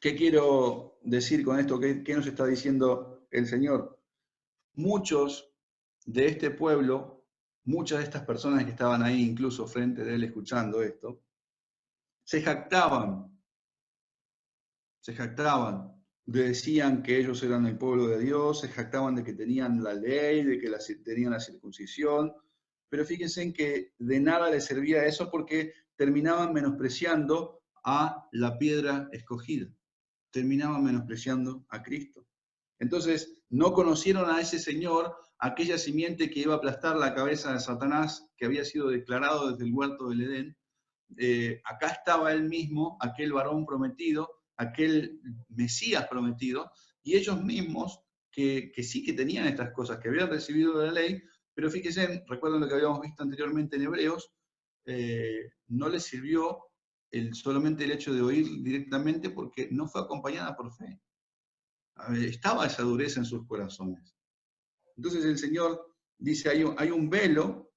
¿Qué quiero decir con esto? ¿Qué nos está diciendo el Señor? Muchos de este pueblo, muchas de estas personas que estaban ahí incluso frente de él escuchando esto, se jactaban, decían que ellos eran el pueblo de Dios, se jactaban de que tenían la ley, de que tenían la circuncisión, pero fíjense en que de nada les servía eso porque terminaban menospreciando a la piedra escogida, terminaban menospreciando a Cristo. Entonces, no conocieron a ese Señor, aquella simiente que iba a aplastar la cabeza de Satanás, que había sido declarado desde el huerto del Edén. Acá estaba él mismo, aquel varón prometido, aquel Mesías prometido, y ellos mismos, que sí que tenían estas cosas, que habían recibido de la ley, Pero fíjense, recuerden lo que habíamos visto anteriormente en Hebreos, no les sirvió solamente el hecho de oír directamente porque no fue acompañada por fe. Estaba esa dureza en sus corazones. Entonces el Señor dice, hay un velo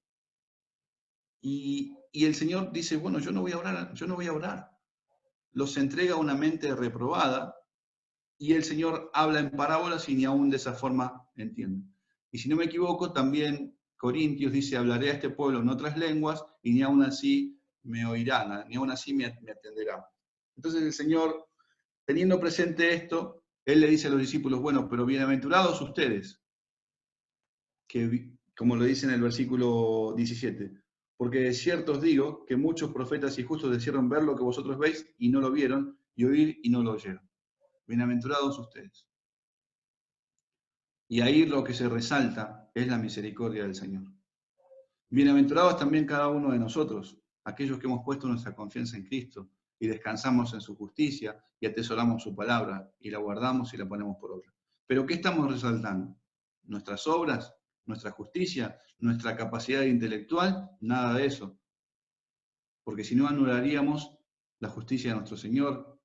y el Señor dice, bueno, yo no voy a orar, yo no voy a orar. Los entrega a una mente reprobada y el Señor habla en parábolas y ni aún de esa forma entienden. Y si no me equivoco, también Corintios dice, hablaré a este pueblo en otras lenguas y ni aún así me oirán, ni aún así me atenderán. Entonces el Señor, teniendo presente esto, Él le dice a los discípulos, bueno, pero bienaventurados ustedes, que, como lo dice en el versículo 17, porque de cierto os digo que muchos profetas y justos desearon ver lo que vosotros veis y no lo vieron, y oír y no lo oyeron. Bienaventurados ustedes. Y ahí lo que se resalta es la misericordia del Señor. Bienaventurados también cada uno de nosotros, aquellos que hemos puesto nuestra confianza en Cristo y descansamos en su justicia y atesoramos su palabra y la guardamos y la ponemos por obra. Pero ¿qué estamos resaltando? ¿Nuestras obras? ¿Nuestra justicia? ¿Nuestra capacidad intelectual? Nada de eso. Porque si no anularíamos la justicia de nuestro Señor,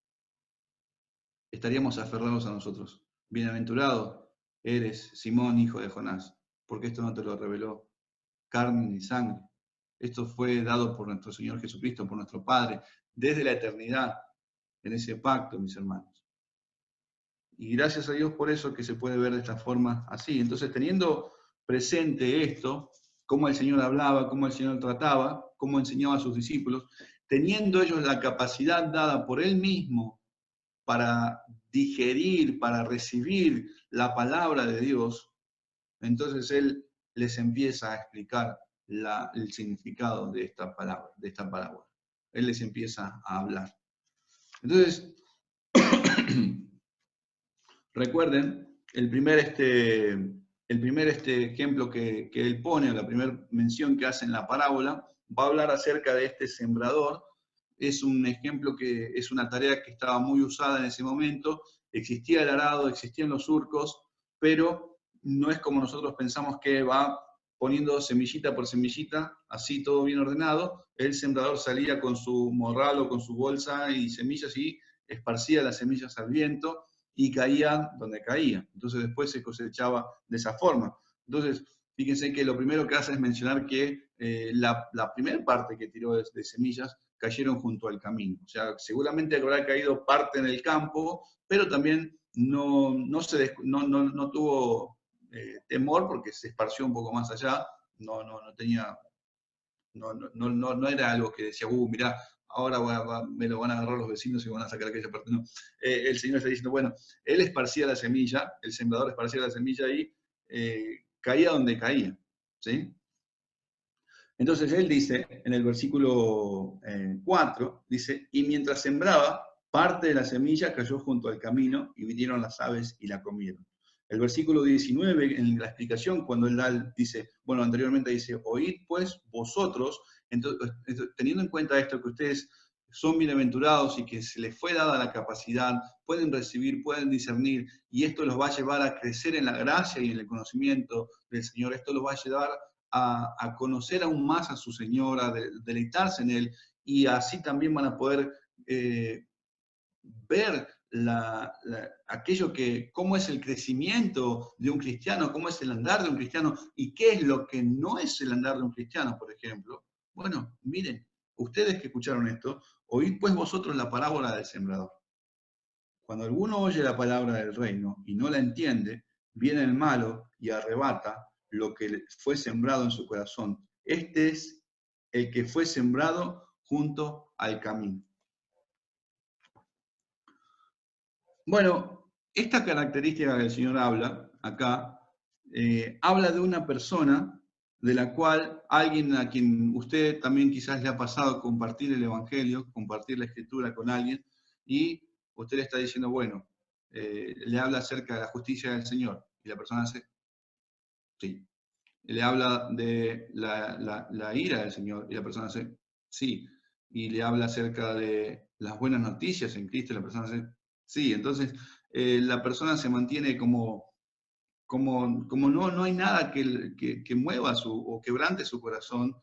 estaríamos aferrados a nosotros. Bienaventurado eres, Simón, hijo de Jonás, porque esto no te lo reveló carne ni sangre. Esto fue dado por nuestro Señor Jesucristo, por nuestro Padre, desde la eternidad, en ese pacto, mis hermanos. Y gracias a Dios por eso que se puede ver de esta forma así. Entonces, teniendo presente esto, cómo el Señor hablaba, cómo el Señor trataba, cómo enseñaba a sus discípulos, teniendo ellos la capacidad dada por Él mismo para digerir, para recibir la palabra de Dios, entonces Él les empieza a explicar el significado de esta palabra, de esta parábola. Él les empieza a hablar. Entonces, recuerden, el primer ejemplo que él pone, o la primera mención que hace en la parábola, va a hablar acerca de este sembrador. Es un ejemplo que es una tarea que estaba muy usada en ese momento. Existía el arado, existían los surcos, pero no es como nosotros pensamos que va poniendo semillita por semillita, así todo bien ordenado. El sembrador salía con su morral o con su bolsa y semillas y esparcía las semillas al viento y caía donde caía. Entonces después se cosechaba de esa forma. Entonces, fíjense que lo primero que hace es mencionar que la primera parte que tiró de semillas cayeron junto al camino. O sea, seguramente habrá caído parte en el campo, pero también no tuvo temor porque se esparció un poco más allá, no tenía, no era algo que decía, mirá, ahora me lo van a agarrar los vecinos y me van a sacar aquella parte. No. El Señor está diciendo, bueno, Él esparcía la semilla, el sembrador esparcía la semilla y caía donde caía. ¿Sí? Entonces Él dice, en el versículo 4, dice, y mientras sembraba, parte de la semilla cayó junto al camino y vinieron las aves y la comieron. El versículo 19, en la explicación, cuando él dice, bueno, anteriormente dice, oíd pues vosotros, entonces, teniendo en cuenta esto, que ustedes son bienaventurados y que se les fue dada la capacidad, pueden recibir, pueden discernir, y esto los va a llevar a crecer en la gracia y en el conocimiento del Señor, esto los va a llevar a conocer aún más a su Señor, a deleitarse en Él, y así también van a poder ver aquello cómo es el crecimiento de un cristiano, cómo es el andar de un cristiano, y qué es lo que no es el andar de un cristiano, por ejemplo. Bueno, miren, ustedes que escucharon esto, oíd pues vosotros la parábola del sembrador. Cuando alguno oye la palabra del reino y no la entiende, viene el malo y arrebata lo que fue sembrado en su corazón. Este es el que fue sembrado junto al camino. Bueno, esta característica que el Señor habla acá, habla de una persona de la cual alguien a quien usted también quizás le ha pasado compartir el Evangelio, compartir la Escritura con alguien, y usted le está diciendo, bueno, le habla acerca de la justicia del Señor, y la persona dice, sí. Le habla de la ira del Señor, y la persona dice, sí. Y le habla acerca de las buenas noticias en Cristo, y la persona dice, sí. Entonces, la persona se mantiene como como no hay nada que mueva o quebrante su corazón,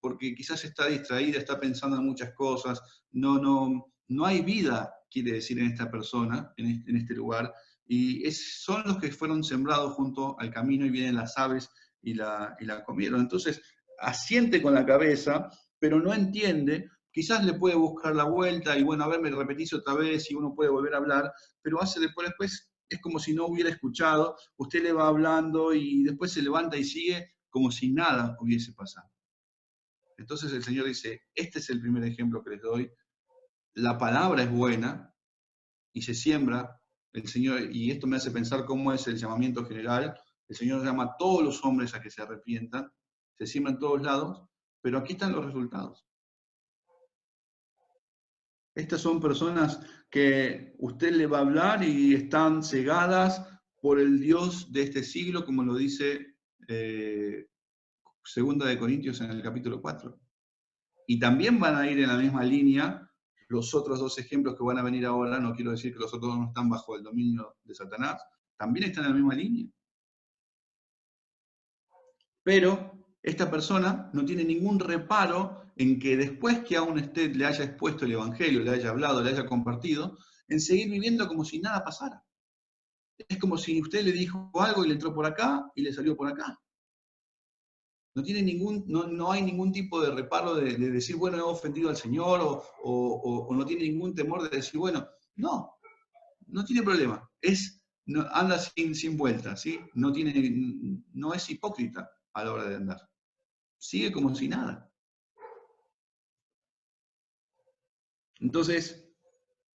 porque quizás está distraída, está pensando en muchas cosas, no hay vida, quiere decir, en esta persona, en este lugar, y son los que fueron sembrados junto al camino y vienen las aves y la comieron. Entonces, asiente con la cabeza, pero no entiende, quizás le puede buscar la vuelta y bueno, a ver, me repetís otra vez y uno puede volver a hablar, pero hace después es como si no hubiera escuchado, usted le va hablando y después se levanta y sigue como si nada hubiese pasado. Entonces el Señor dice, este es el primer ejemplo que les doy, la palabra es buena y se siembra, el Señor, y esto me hace pensar cómo es el llamamiento general, el Señor llama a todos los hombres a que se arrepientan, se siembra en todos lados, pero aquí están los resultados. Estas son personas que usted le va a hablar y están cegadas por el Dios de este siglo, como lo dice Segunda de Corintios en el capítulo 4. Y también van a ir en la misma línea los otros dos ejemplos que van a venir ahora. No quiero decir que los otros no están bajo el dominio de Satanás, también están en la misma línea. Pero esta persona no tiene ningún reparo en que después que aún usted le haya expuesto el Evangelio, le haya hablado, le haya compartido, en seguir viviendo como si nada pasara. Es como si usted le dijo algo y le entró por acá y le salió por acá. No hay ningún tipo de reparo de decir, bueno, he ofendido al Señor, o no tiene ningún temor de decir, bueno, no tiene problema. Anda sin vuelta, ¿sí? No es hipócrita a la hora de andar. Sigue como si nada. Entonces,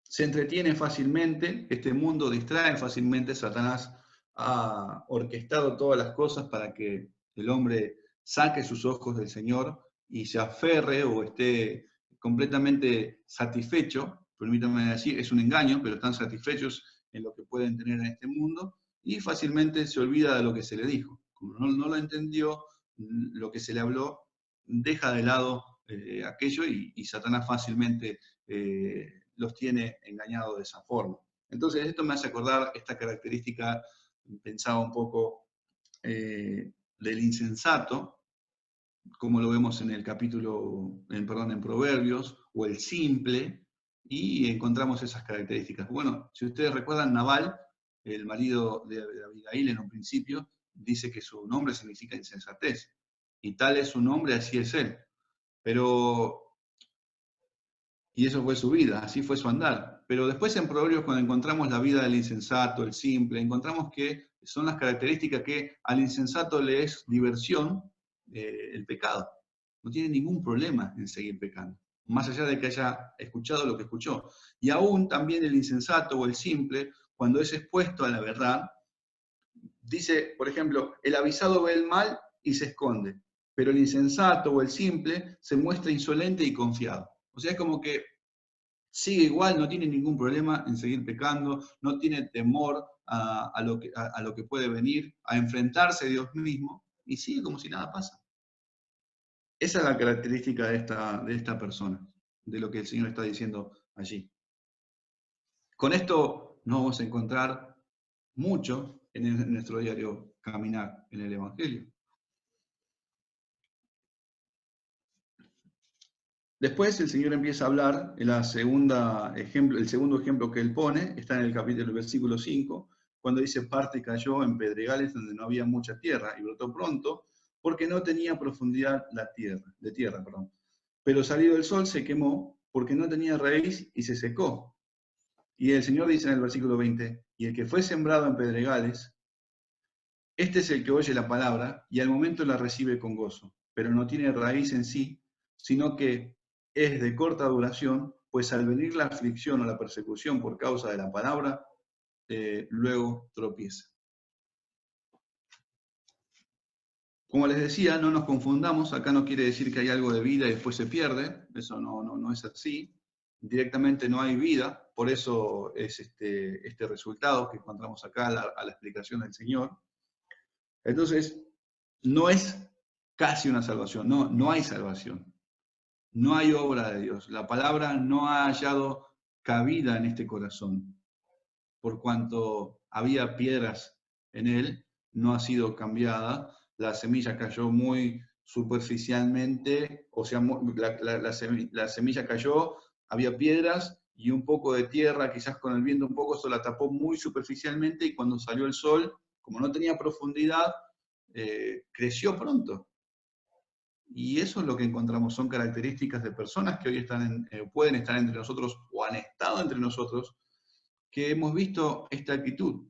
se entretiene fácilmente, este mundo distrae fácilmente, Satanás ha orquestado todas las cosas para que el hombre saque sus ojos del Señor y se aferre o esté completamente satisfecho, permítanme decir, es un engaño, pero están satisfechos en lo que pueden tener en este mundo y fácilmente se olvida de lo que se le dijo. Como no lo entendió, lo que se le habló, deja de lado aquello y Satanás fácilmente los tiene engañados de esa forma. Entonces, esto me hace acordar esta característica, pensaba un poco, del insensato, como lo vemos en el capítulo, en Proverbios, o el simple, y encontramos esas características. Bueno, si ustedes recuerdan, Nabal, el marido de Abigail en un principio, dice que su nombre significa insensatez, y tal es su nombre, así es él. Y eso fue su vida, así fue su andar. Pero después en Proverbios, cuando encontramos la vida del insensato, el simple, encontramos que son las características que al insensato le es diversión el pecado. No tiene ningún problema en seguir pecando, más allá de que haya escuchado lo que escuchó. Y aún también el insensato o el simple, cuando es expuesto a la verdad, dice, por ejemplo, el avisado ve el mal y se esconde, pero el insensato o el simple se muestra insolente y confiado. O sea, es como que sigue igual, no tiene ningún problema en seguir pecando, no tiene temor a lo que puede venir, a enfrentarse a Dios mismo, y sigue como si nada pasa. Esa es la característica de esta persona, de lo que el Señor está diciendo allí. Con esto nos vamos a encontrar mucho en nuestro diario caminar en el Evangelio. Después el Señor empieza a hablar, el segundo ejemplo que él pone está en el capítulo, el versículo 5, cuando dice, parte cayó en pedregales donde no había mucha tierra y brotó pronto, porque no tenía profundidad de tierra. Pero salido el sol se quemó, porque no tenía raíz y se secó. Y el Señor dice en el versículo 20, y el que fue sembrado en pedregales, este es el que oye la palabra y al momento la recibe con gozo, pero no tiene raíz en sí, sino que es de corta duración, pues al venir la aflicción o la persecución por causa de la palabra, luego tropieza. Como les decía, no nos confundamos, acá no quiere decir que hay algo de vida y después se pierde, eso no es así, directamente no hay vida, por eso es este resultado que encontramos acá a la explicación del Señor. Entonces, no es casi una salvación, no hay salvación. No hay obra de Dios. La palabra no ha hallado cabida en este corazón, por cuanto había piedras en él no ha sido cambiada. La semilla cayó muy superficialmente, o sea, la semilla cayó, había piedras y un poco de tierra, quizás con el viento un poco, se la tapó muy superficialmente y cuando salió el sol, como no tenía profundidad, creció pronto. Y eso es lo que encontramos, son características de personas que hoy pueden estar entre nosotros o han estado entre nosotros, que hemos visto esta actitud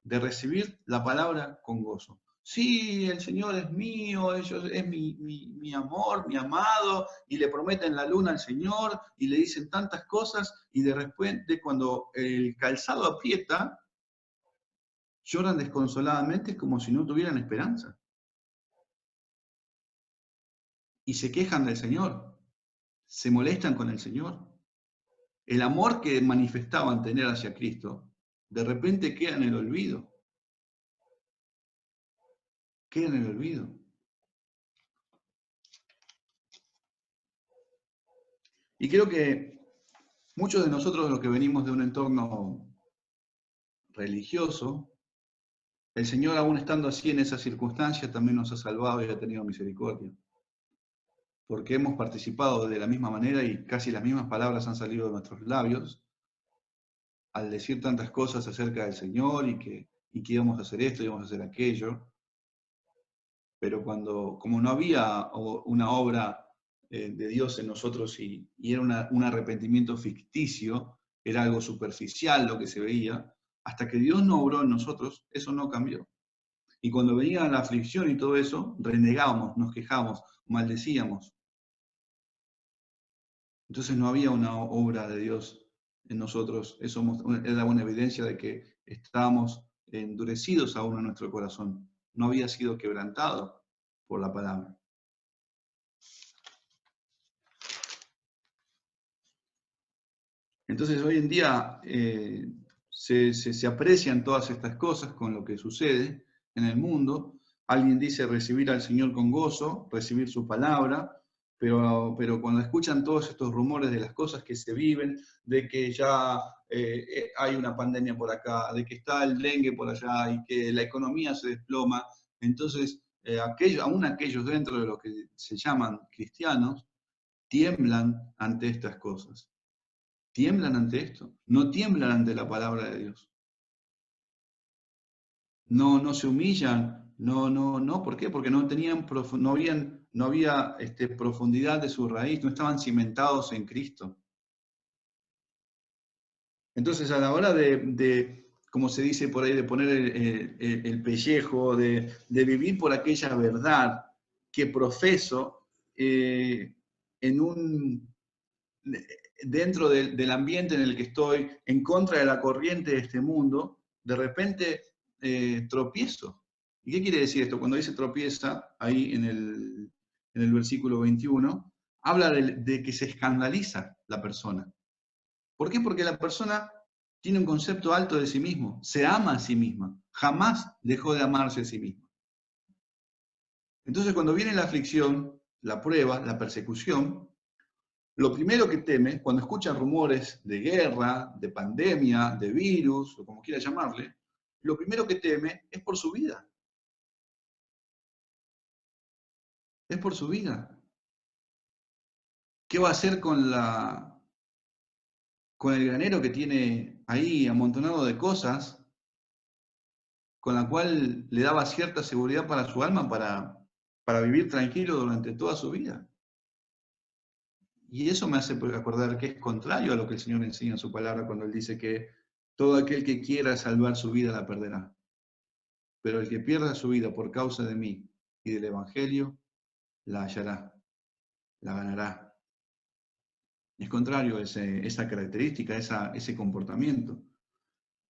de recibir la palabra con gozo. Sí, el Señor es mío, es mi amor, mi amado, y le prometen la luna al Señor, y le dicen tantas cosas, y de repente cuando el calzado aprieta, lloran desconsoladamente como si no tuvieran esperanza. Y se quejan del Señor, se molestan con el Señor. El amor que manifestaban tener hacia Cristo, de repente queda en el olvido. Queda en el olvido. Y creo que muchos de nosotros, los que venimos de un entorno religioso, el Señor, aún estando así en esas circunstancias, también nos ha salvado y ha tenido misericordia. Porque hemos participado de la misma manera y casi las mismas palabras han salido de nuestros labios al decir tantas cosas acerca del Señor y que íbamos a hacer esto, íbamos a hacer aquello. Pero como no había una obra de Dios en nosotros y era un arrepentimiento ficticio, era algo superficial lo que se veía, hasta que Dios no obró en nosotros, eso no cambió. Y cuando venía la aflicción y todo eso, renegábamos, nos quejábamos, maldecíamos. Entonces no había una obra de Dios en nosotros. Eso era una evidencia de que estábamos endurecidos aún en nuestro corazón. No había sido quebrantado por la palabra. Entonces hoy en día se aprecian todas estas cosas con lo que sucede en el mundo. Alguien dice recibir al Señor con gozo, recibir su palabra, pero cuando escuchan todos estos rumores de las cosas que se viven, de que ya hay una pandemia por acá, de que está el dengue por allá y que la economía se desploma, entonces aún aquellos dentro de lo que se llaman cristianos tiemblan ante estas cosas. Tiemblan ante esto, no tiemblan ante la palabra de Dios. No se humillan, no, ¿por qué? Porque no había profundidad de su raíz, no estaban cimentados en Cristo. Entonces, a la hora como se dice por ahí, de poner el pellejo, de vivir por aquella verdad que profeso dentro del ambiente en el que estoy, en contra de la corriente de este mundo, de repente tropiezo. ¿Y qué quiere decir esto? Cuando dice tropieza, ahí en el versículo 21, habla de que se escandaliza la persona. ¿Por qué? Porque la persona tiene un concepto alto de sí mismo, se ama a sí misma, jamás dejó de amarse a sí misma. Entonces cuando viene la aflicción, la prueba, la persecución, lo primero que teme, cuando escucha rumores de guerra, de pandemia, de virus, o como quiera llamarle, lo primero que teme es por su vida. Es por su vida. ¿Qué va a hacer con el granero que tiene ahí amontonado de cosas, con la cual le daba cierta seguridad para su alma para vivir tranquilo durante toda su vida? Y eso me hace acordar que es contrario a lo que el Señor enseña en su palabra cuando Él dice que todo aquel que quiera salvar su vida la perderá. Pero el que pierda su vida por causa de mí y del Evangelio, la hallará, la ganará. Es contrario a esa característica, ese comportamiento.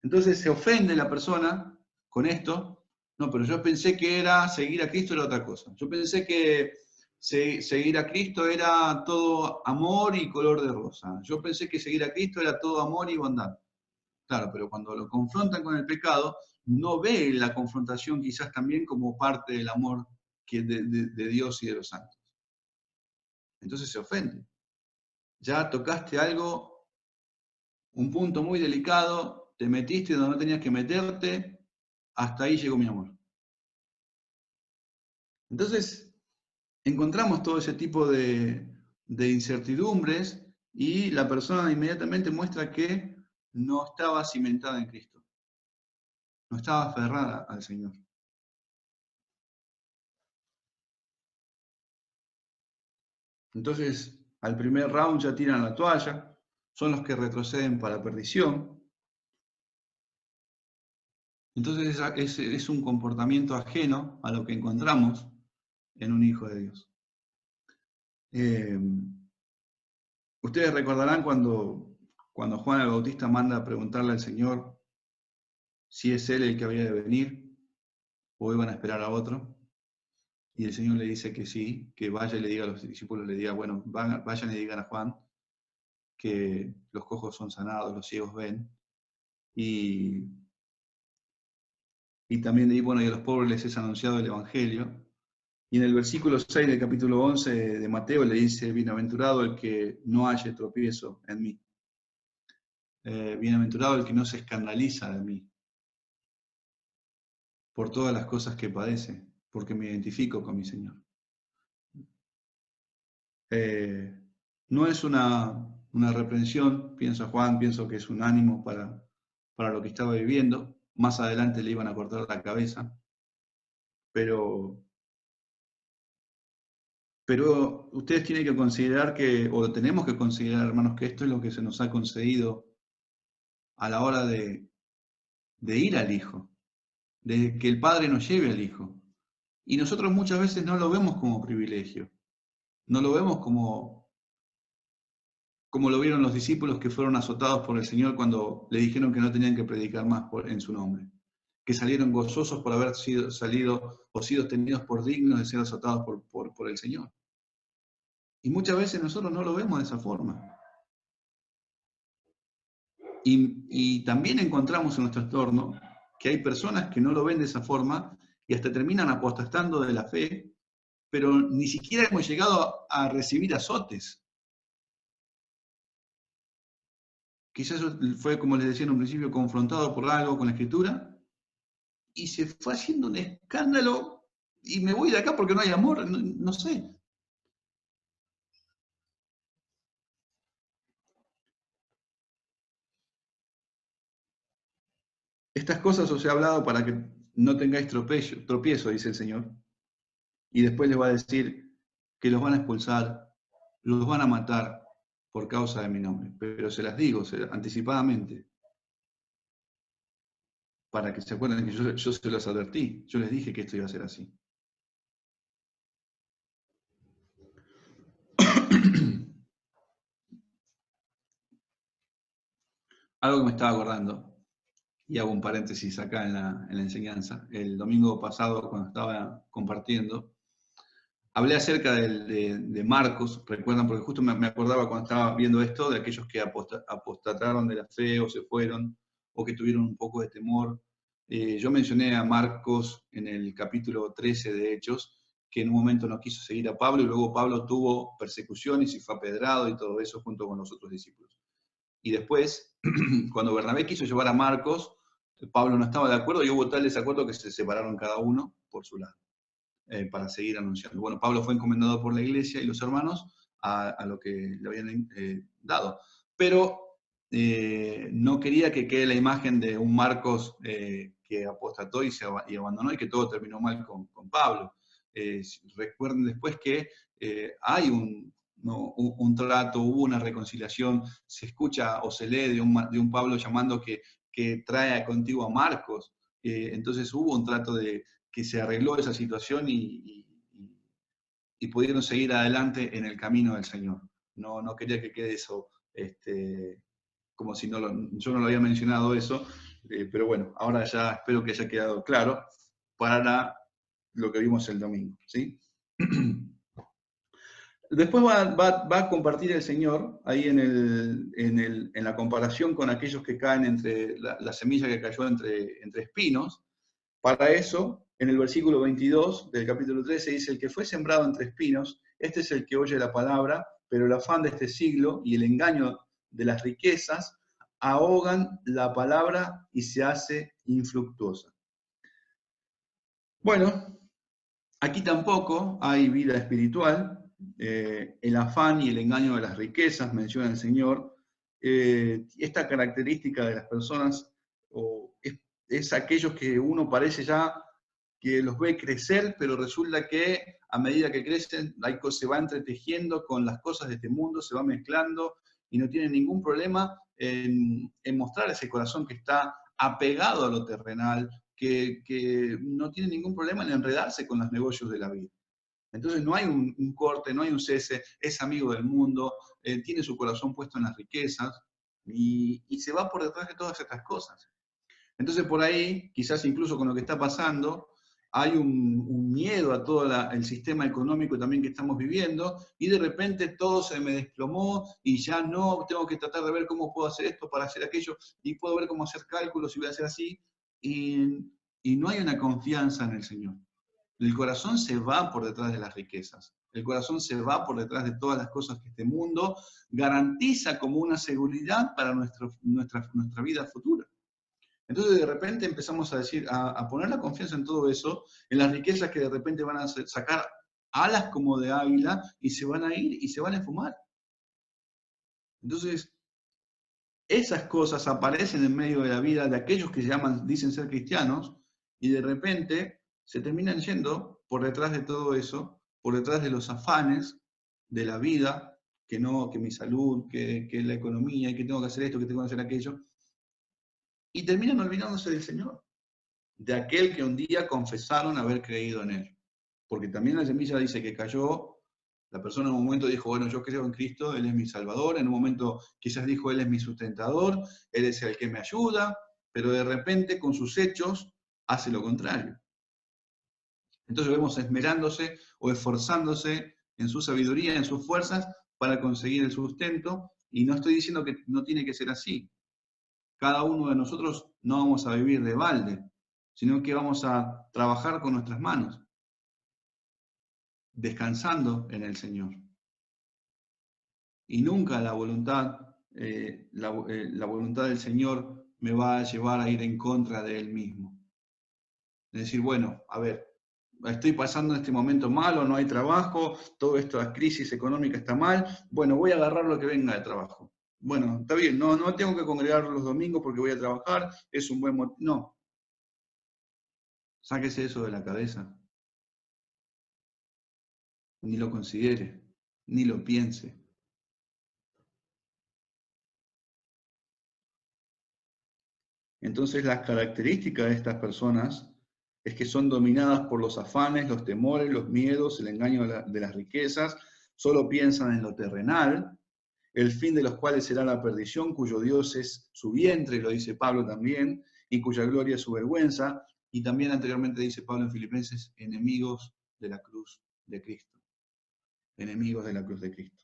Entonces se ofende la persona con esto. No, pero yo pensé que seguir a Cristo era otra cosa. Yo pensé que seguir a Cristo era todo amor y color de rosa. Yo pensé que seguir a Cristo era todo amor y bondad. Claro, pero cuando lo confrontan con el pecado, no ve la confrontación quizás también como parte del amor de Dios y de los santos. Entonces se ofende. Ya tocaste algo, un punto muy delicado, te metiste donde no tenías que meterte, hasta ahí llegó mi amor. Entonces, encontramos todo ese tipo de incertidumbres y la persona inmediatamente muestra que no estaba cimentada en Cristo, no estaba aferrada al Señor. Entonces, al primer round ya tiran la toalla, son los que retroceden para perdición. Entonces es un comportamiento ajeno a lo que encontramos en un hijo de Dios. Ustedes recordarán cuando Juan el Bautista manda a preguntarle al Señor si es Él el que había de venir o iban a esperar a otro. Y el Señor le dice que sí, que vaya y le diga a los discípulos, le diga, bueno, vayan y digan a Juan que los cojos son sanados, los ciegos ven. Y también, bueno, y a los pobres les es anunciado el Evangelio. Y en el versículo 6 del capítulo 11 de Mateo le dice, bienaventurado el que no halle tropiezo en mí. Bienaventurado el que no se escandaliza de mí por todas las cosas que padece, porque me identifico con mi Señor. No es una reprensión, piensa Juan, pienso que es un ánimo para lo que estaba viviendo. Más adelante le iban a cortar la cabeza, pero ustedes tienen que considerar o tenemos que considerar, hermanos, que esto es lo que se nos ha concedido a la hora de ir al Hijo, de que el Padre nos lleve al Hijo. Y nosotros muchas veces no lo vemos como privilegio, no lo vemos como lo vieron los discípulos que fueron azotados por el Señor cuando le dijeron que no tenían que predicar más en su nombre, que salieron gozosos por haber sido tenidos por dignos de ser azotados por el Señor. Y muchas veces nosotros no lo vemos de esa forma. Y también encontramos en nuestro entorno que hay personas que no lo ven de esa forma y hasta terminan apostatando de la fe, pero ni siquiera hemos llegado a recibir azotes. Quizás fue, como les decía en un principio, confrontado por algo con la Escritura y se fue haciendo un escándalo y me voy de acá porque no hay amor, no sé. Estas cosas os he hablado para que no tengáis tropiezo, dice el Señor. Y después les va a decir que los van a expulsar, los van a matar por causa de mi nombre. Pero se las digo anticipadamente, para que se acuerden que yo se los advertí. Yo les dije que esto iba a ser así. Algo que me estaba acordando, y hago un paréntesis acá en la enseñanza. El domingo pasado, cuando estaba compartiendo, hablé acerca de Marcos, recuerdan, porque justo me acordaba cuando estaba viendo esto, de aquellos que apostataron de la fe o se fueron, o que tuvieron un poco de temor. Yo mencioné a Marcos en el capítulo 13 de Hechos, que en un momento no quiso seguir a Pablo, y luego Pablo tuvo persecuciones y fue apedrado y todo eso junto con los otros discípulos. Y después, cuando Bernabé quiso llevar a Marcos, Pablo no estaba de acuerdo y hubo tal desacuerdo que se separaron cada uno por su lado. Para seguir anunciando. Bueno, Pablo fue encomendado por la iglesia y los hermanos a lo que le habían dado. Pero no quería que quede la imagen de un Marcos que apostató y abandonó y que todo terminó mal con Pablo. Recuerden después que hay un trato, hubo una reconciliación, se escucha o se lee de un Pablo llamando que trae contigo a Marcos. Entonces hubo un trato de que se arregló esa situación y pudieron seguir adelante en el camino del Señor. No quería que quede eso como si yo no lo había mencionado eso, pero bueno, ahora ya espero que haya quedado claro para lo que vimos el domingo, ¿sí? Después va a compartir el Señor ahí en la comparación con aquellos que caen entre la semilla que cayó entre espinos. Para eso, en el versículo 22 del capítulo 13 dice, el que fue sembrado entre espinos, este es el que oye la palabra, pero el afán de este siglo y el engaño de las riquezas ahogan la palabra y se hace infructuosa. Bueno, aquí tampoco hay vida espiritual. El afán y el engaño de las riquezas, menciona el Señor. Esta característica de las personas es aquellos que uno parece ya que los ve crecer, pero resulta que a medida que crecen se va entretejiendo con las cosas de este mundo, se va mezclando y no tienen ningún problema en mostrar ese corazón que está apegado a lo terrenal, que no tiene ningún problema en enredarse con los negocios de la vida. Entonces no hay un corte, no hay un cese, es amigo del mundo, tiene su corazón puesto en las riquezas y se va por detrás de todas estas cosas. Entonces por ahí, quizás incluso con lo que está pasando, hay un miedo a todo el sistema económico también que estamos viviendo y de repente todo se me desplomó y ya no, tengo que tratar de ver cómo puedo hacer esto para hacer aquello y puedo ver cómo hacer cálculos y voy a hacer así y no hay una confianza en el Señor. El corazón se va por detrás de las riquezas. El corazón se va por detrás de todas las cosas que este mundo garantiza como una seguridad para nuestra vida futura. Entonces de repente empezamos a decir, a poner la confianza en todo eso, en las riquezas que de repente van a sacar alas como de águila y se van a ir y se van a esfumar. Entonces, esas cosas aparecen en medio de la vida de aquellos que dicen ser cristianos y de repente se terminan yendo por detrás de todo eso, por detrás de los afanes de la vida, que mi salud, que la economía, que tengo que hacer esto, que tengo que hacer aquello, y terminan olvidándose del Señor, de aquel que un día confesaron haber creído en Él. Porque también la semilla dice que cayó, la persona en un momento dijo, bueno, yo creo en Cristo, Él es mi Salvador, en un momento quizás dijo, Él es mi sustentador, Él es el que me ayuda, pero de repente con sus hechos hace lo contrario. Entonces vemos esmerándose o esforzándose en su sabiduría, en sus fuerzas, para conseguir el sustento, y no estoy diciendo que no tiene que ser así. Cada uno de nosotros no vamos a vivir de balde, sino que vamos a trabajar con nuestras manos, descansando en el Señor. Y nunca la voluntad del Señor me va a llevar a ir en contra de Él mismo. Es decir, bueno, a ver, estoy pasando en este momento malo, no hay trabajo, toda esta crisis económica está mal, bueno, voy a agarrar lo que venga de trabajo. Bueno, está bien, no tengo que congregar los domingos porque voy a trabajar, es un buen motivo. No, sáquese eso de la cabeza. Ni lo considere, ni lo piense. Entonces las características de estas personas es que son dominadas por los afanes, los temores, los miedos, el engaño de las riquezas, solo piensan en lo terrenal, el fin de los cuales será la perdición, cuyo Dios es su vientre, lo dice Pablo también, y cuya gloria es su vergüenza, y también anteriormente dice Pablo en Filipenses, enemigos de la cruz de Cristo, enemigos de la cruz de Cristo,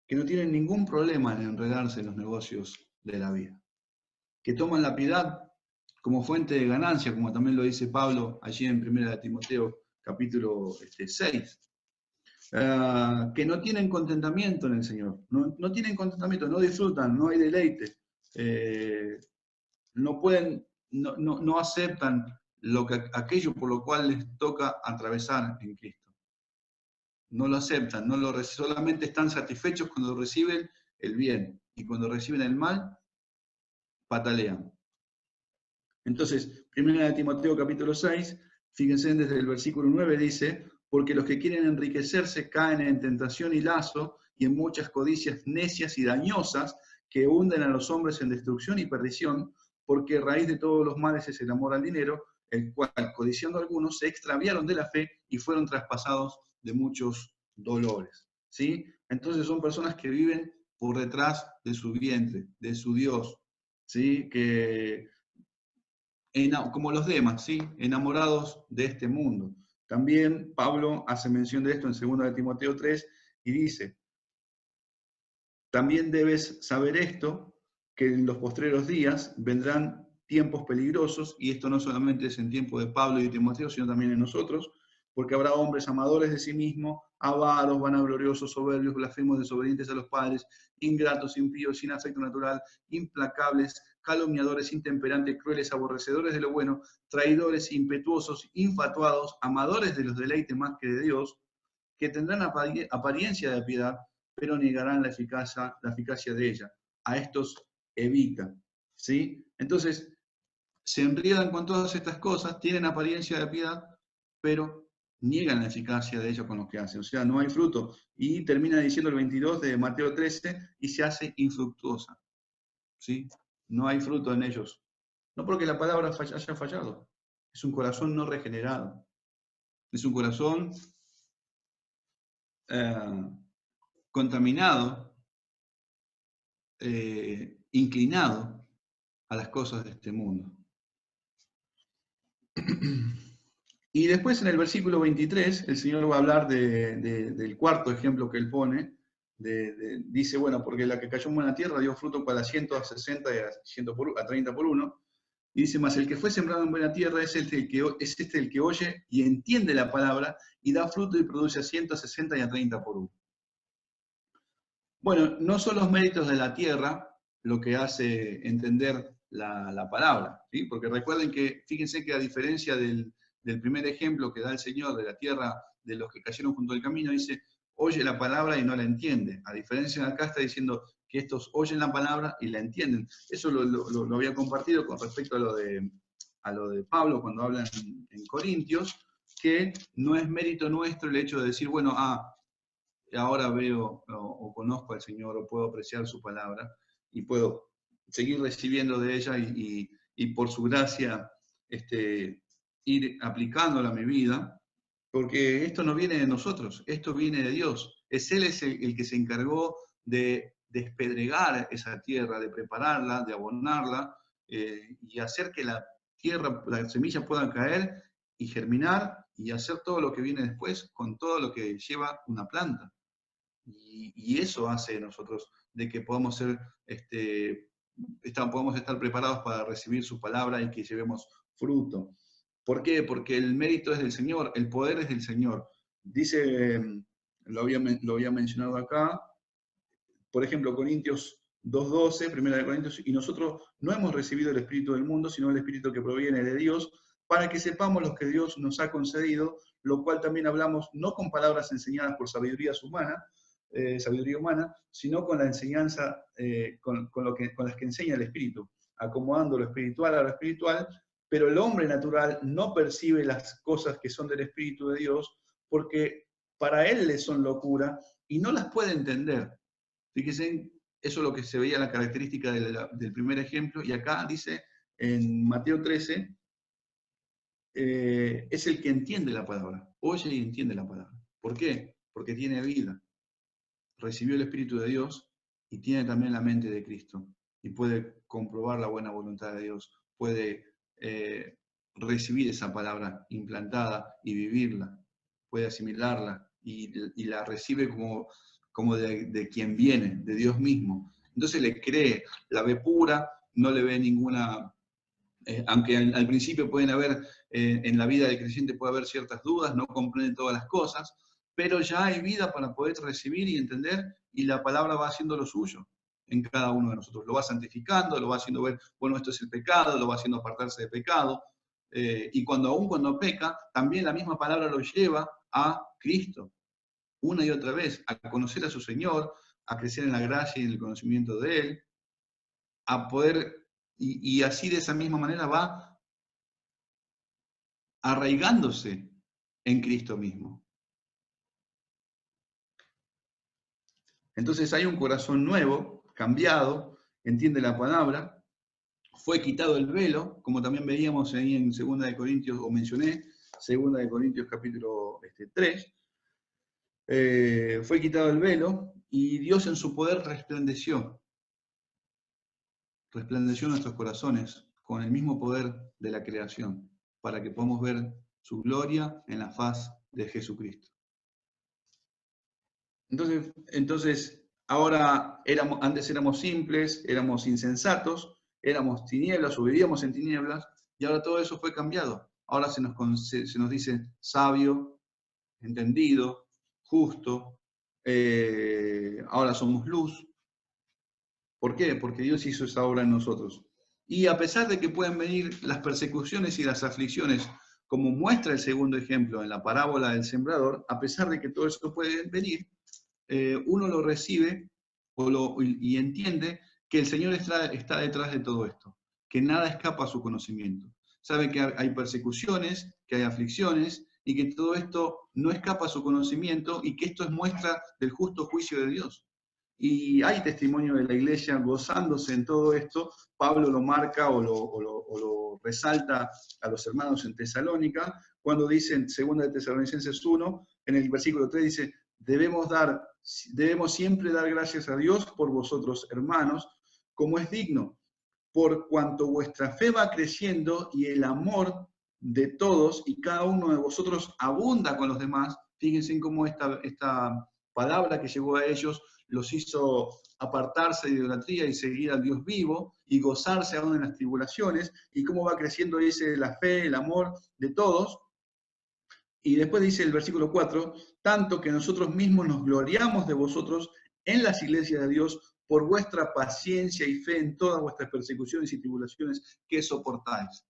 que no tienen ningún problema en enredarse en los negocios de la vida, que toman la piedad como fuente de ganancia, como también lo dice Pablo allí en 1 Timoteo capítulo 6, que no tienen contentamiento en el Señor, no tienen contentamiento, no disfrutan, no hay deleite, no aceptan aquello por lo cual les toca atravesar en Cristo. No lo aceptan, solamente están satisfechos cuando reciben el bien y cuando reciben el mal, patalean. Entonces, 1 Timoteo capítulo 6, fíjense desde el versículo 9 dice, porque los que quieren enriquecerse caen en tentación y lazo y en muchas codicias necias y dañosas que hunden a los hombres en destrucción y perdición, porque raíz de todos los males es el amor al dinero, el cual, codiciando algunos, se extraviaron de la fe y fueron traspasados de muchos dolores. ¿Sí? Entonces son personas que viven por detrás de su vientre, de su Dios, ¿sí? Como los demás, ¿sí? Enamorados de este mundo. También Pablo hace mención de esto en 2 Timoteo 3 y dice, también debes saber esto, que en los postreros días vendrán tiempos peligrosos, y esto no solamente es en tiempo de Pablo y de Timoteo, sino también en nosotros, porque habrá hombres amadores de sí mismos, avaros, vanagloriosos, soberbios, blasfemos, desobedientes a los padres, ingratos, impíos, sin afecto natural, implacables, calumniadores, intemperantes, crueles, aborrecedores de lo bueno, traidores, impetuosos, infatuados, amadores de los deleites más que de Dios, que tendrán apariencia de piedad, pero negarán la eficacia de ella. A estos evita. ¿Sí? Entonces, se enriedan con todas estas cosas, tienen apariencia de piedad, pero niegan la eficacia de ello con lo que hacen. O sea, no hay fruto. Y termina diciendo el 22 de Mateo 13, y se hace infructuosa. ¿Sí? No hay fruto en ellos. No porque la palabra haya fallado. Es un corazón no regenerado. Es un corazón contaminado, inclinado a las cosas de este mundo. Y después en el versículo 23, el Señor va a hablar del cuarto ejemplo que él pone. Dice, bueno, porque la que cayó en buena tierra dio fruto para 100, a 60 y a 30 por uno. Y dice, más el que fue sembrado en buena tierra es el que oye y entiende la palabra y da fruto y produce a 100, a 60 y a 30 por uno. Bueno, no son los méritos de la tierra lo que hace entender la palabra, ¿sí? Porque recuerden que, fíjense que a diferencia del primer ejemplo que da el Señor de la tierra de los que cayeron junto al camino, dice, oye la palabra y no la entiende. A diferencia de acá está diciendo que estos oyen la palabra y la entienden. Eso lo había compartido con respecto a lo de Pablo cuando habla en Corintios, que no es mérito nuestro el hecho de decir, bueno, ahora veo o conozco al Señor o puedo apreciar su palabra y puedo seguir recibiendo de ella y por su gracia ir aplicándola a mi vida, porque esto no viene de nosotros, esto viene de Dios. Él es el que se encargó de despedregar esa tierra, de prepararla, de abonarla y hacer que la tierra, la semilla pueda caer y germinar y hacer todo lo que viene después con todo lo que lleva una planta. Y eso hace de nosotros de que podamos podamos estar preparados para recibir su palabra y que llevemos fruto. ¿Por qué? Porque el mérito es del Señor, el poder es del Señor. Dice, lo había mencionado acá, por ejemplo, Corintios 2:12, primera de Corintios, y nosotros no hemos recibido el Espíritu del mundo, sino el Espíritu que proviene de Dios, para que sepamos lo que Dios nos ha concedido, lo cual también hablamos no con palabras enseñadas por sabiduría humana, sino con la enseñanza, con las que enseña el Espíritu, acomodando lo espiritual a lo espiritual, pero el hombre natural no percibe las cosas que son del Espíritu de Dios, porque para él le son locura y no las puede entender. Fíjense, eso es lo que se veía la característica del primer ejemplo, y acá dice en Mateo 13, es el que entiende la palabra, oye y entiende la palabra. ¿Por qué? Porque tiene vida, recibió el Espíritu de Dios y tiene también la mente de Cristo, y puede comprobar la buena voluntad de Dios, puede recibir esa palabra implantada y vivirla, puede asimilarla y la recibe como de quien viene, de Dios mismo. Entonces le cree, la ve pura, no le ve ninguna, aunque al principio pueden haber, en la vida del creyente puede haber ciertas dudas, no comprende todas las cosas, pero ya hay vida para poder recibir y entender, y la palabra va haciendo lo suyo en cada uno de nosotros. Lo va santificando, lo va haciendo ver, bueno, esto es el pecado, lo va haciendo apartarse de pecado, y aún cuando peca, también la misma palabra lo lleva a Cristo, una y otra vez, a conocer a su Señor, a crecer en la gracia y en el conocimiento de Él, a poder, y así de esa misma manera va arraigándose en Cristo mismo. Entonces hay un corazón nuevo, cambiado, entiende la palabra, fue quitado el velo, como también veíamos ahí en 2 de Corintios, o mencioné, 2 de Corintios capítulo 3, fue quitado el velo y Dios en su poder resplandeció en nuestros corazones con el mismo poder de la creación, para que podamos ver su gloria en la faz de Jesucristo. Entonces ahora antes éramos simples, éramos insensatos, éramos tinieblas o vivíamos en tinieblas, y ahora todo eso fue cambiado. Ahora se nos dice sabio, entendido, justo, ahora somos luz. ¿Por qué? Porque Dios hizo esa obra en nosotros. Y a pesar de que pueden venir las persecuciones y las aflicciones, como muestra el segundo ejemplo en la parábola del sembrador, a pesar de que todo eso puede venir, uno lo recibe y entiende que el Señor está detrás de todo esto, que nada escapa a su conocimiento. Sabe que hay persecuciones, que hay aflicciones, y que todo esto no escapa a su conocimiento y que esto es muestra del justo juicio de Dios. Y hay testimonio de la iglesia gozándose en todo esto. Pablo lo marca o lo resalta a los hermanos en Tesalónica, cuando dice en 2 de Tesalonicenses 1, en el versículo 3 dice, debemos siempre dar gracias a Dios por vosotros, hermanos, como es digno, por cuanto vuestra fe va creciendo y el amor de todos y cada uno de vosotros abunda con los demás. Fíjense en cómo esta palabra que llegó a ellos los hizo apartarse de idolatría y seguir al Dios vivo y gozarse aún en las tribulaciones, y cómo va creciendo, dice, la fe, el amor de todos. Y después dice el versículo 4, tanto que nosotros mismos nos gloriamos de vosotros en las iglesias de Dios por vuestra paciencia y fe en todas vuestras persecuciones y tribulaciones que soportáis.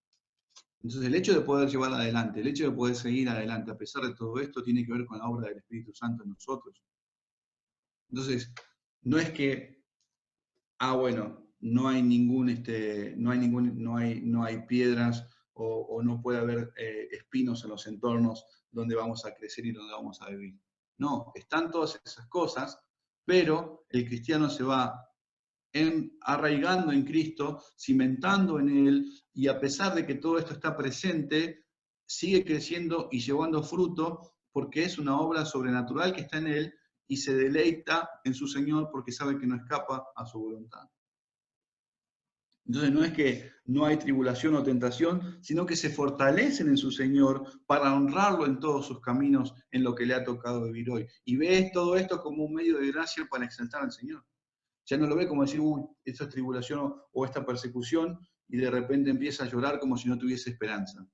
Entonces el hecho de poder llevar adelante, el hecho de poder seguir adelante a pesar de todo esto, tiene que ver con la obra del Espíritu Santo en nosotros. Entonces, no es que, bueno, no hay piedras o no puede haber espinos en los entornos donde vamos a crecer y donde vamos a vivir. No, están todas esas cosas, pero el cristiano se va arraigando en Cristo, cimentando en Él, y a pesar de que todo esto está presente, sigue creciendo y llevando fruto, porque es una obra sobrenatural que está en Él, y se deleita en su Señor porque sabe que no escapa a su voluntad. Entonces no es que no hay tribulación o tentación, sino que se fortalecen en su Señor para honrarlo en todos sus caminos, en lo que le ha tocado vivir hoy. Y ves todo esto como un medio de gracia para exaltar al Señor. Ya no lo ve como decir, esta tribulación o esta persecución, y de repente empieza a llorar como si no tuviese esperanza.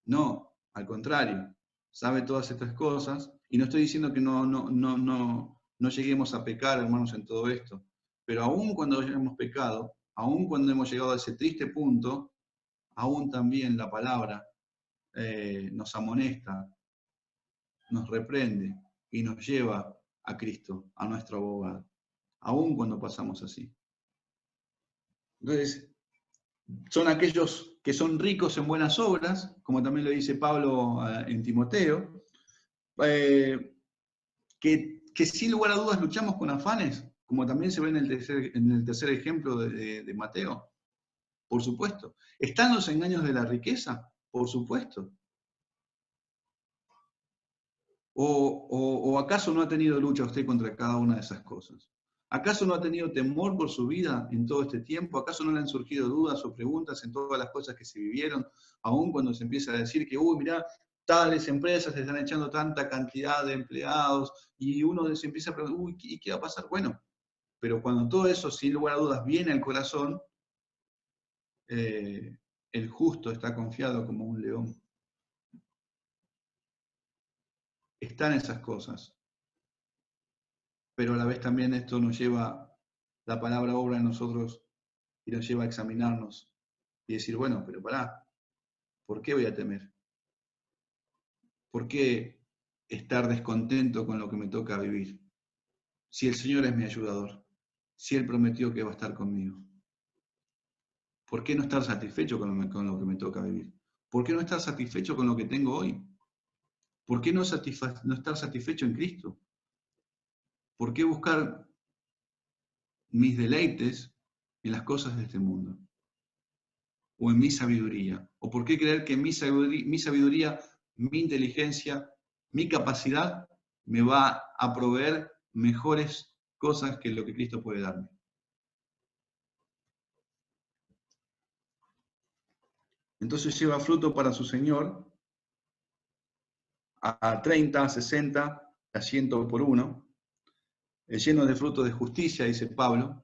No, al contrario, sabe todas estas cosas, y no estoy diciendo que no lleguemos a pecar, hermanos, en todo esto, pero aún cuando hayamos pecado, aún cuando hemos llegado a ese triste punto, aún también la palabra nos amonesta, nos reprende y nos lleva a Cristo, a nuestro abogado, aún cuando pasamos así. Entonces, son aquellos que son ricos en buenas obras, como también lo dice Pablo en Timoteo, que sin lugar a dudas luchamos con afanes, como también se ve en el tercer ejemplo de Mateo, por supuesto. ¿Están los engaños de la riqueza? Por supuesto. ¿O acaso no ha tenido lucha usted contra cada una de esas cosas? ¿Acaso no ha tenido temor por su vida en todo este tiempo? ¿Acaso no le han surgido dudas o preguntas en todas las cosas que se vivieron? Aún cuando se empieza a decir que, mirá, tales empresas están echando tanta cantidad de empleados, y uno se empieza a preguntar, ¿y qué va a pasar? Bueno, pero cuando todo eso, sin lugar a dudas, viene al corazón, el justo está confiado como un león. Están esas cosas. Pero a la vez también esto nos lleva, la palabra obra en nosotros y nos lleva a examinarnos y decir, bueno, pero pará, ¿por qué voy a temer? ¿Por qué estar descontento con lo que me toca vivir? Si el Señor es mi ayudador, si Él prometió que va a estar conmigo. ¿Por qué no estar satisfecho con lo que me toca vivir? ¿Por qué no estar satisfecho con lo que tengo hoy? ¿Por qué no estar satisfecho en Cristo? ¿Por qué buscar mis deleites en las cosas de este mundo? ¿O en mi sabiduría? ¿O por qué creer que mi sabiduría, mi inteligencia, mi capacidad me va a proveer mejores cosas que lo que Cristo puede darme? Entonces lleva fruto para su Señor a 30, a 60, a 100 por uno, lleno de frutos de justicia, dice Pablo,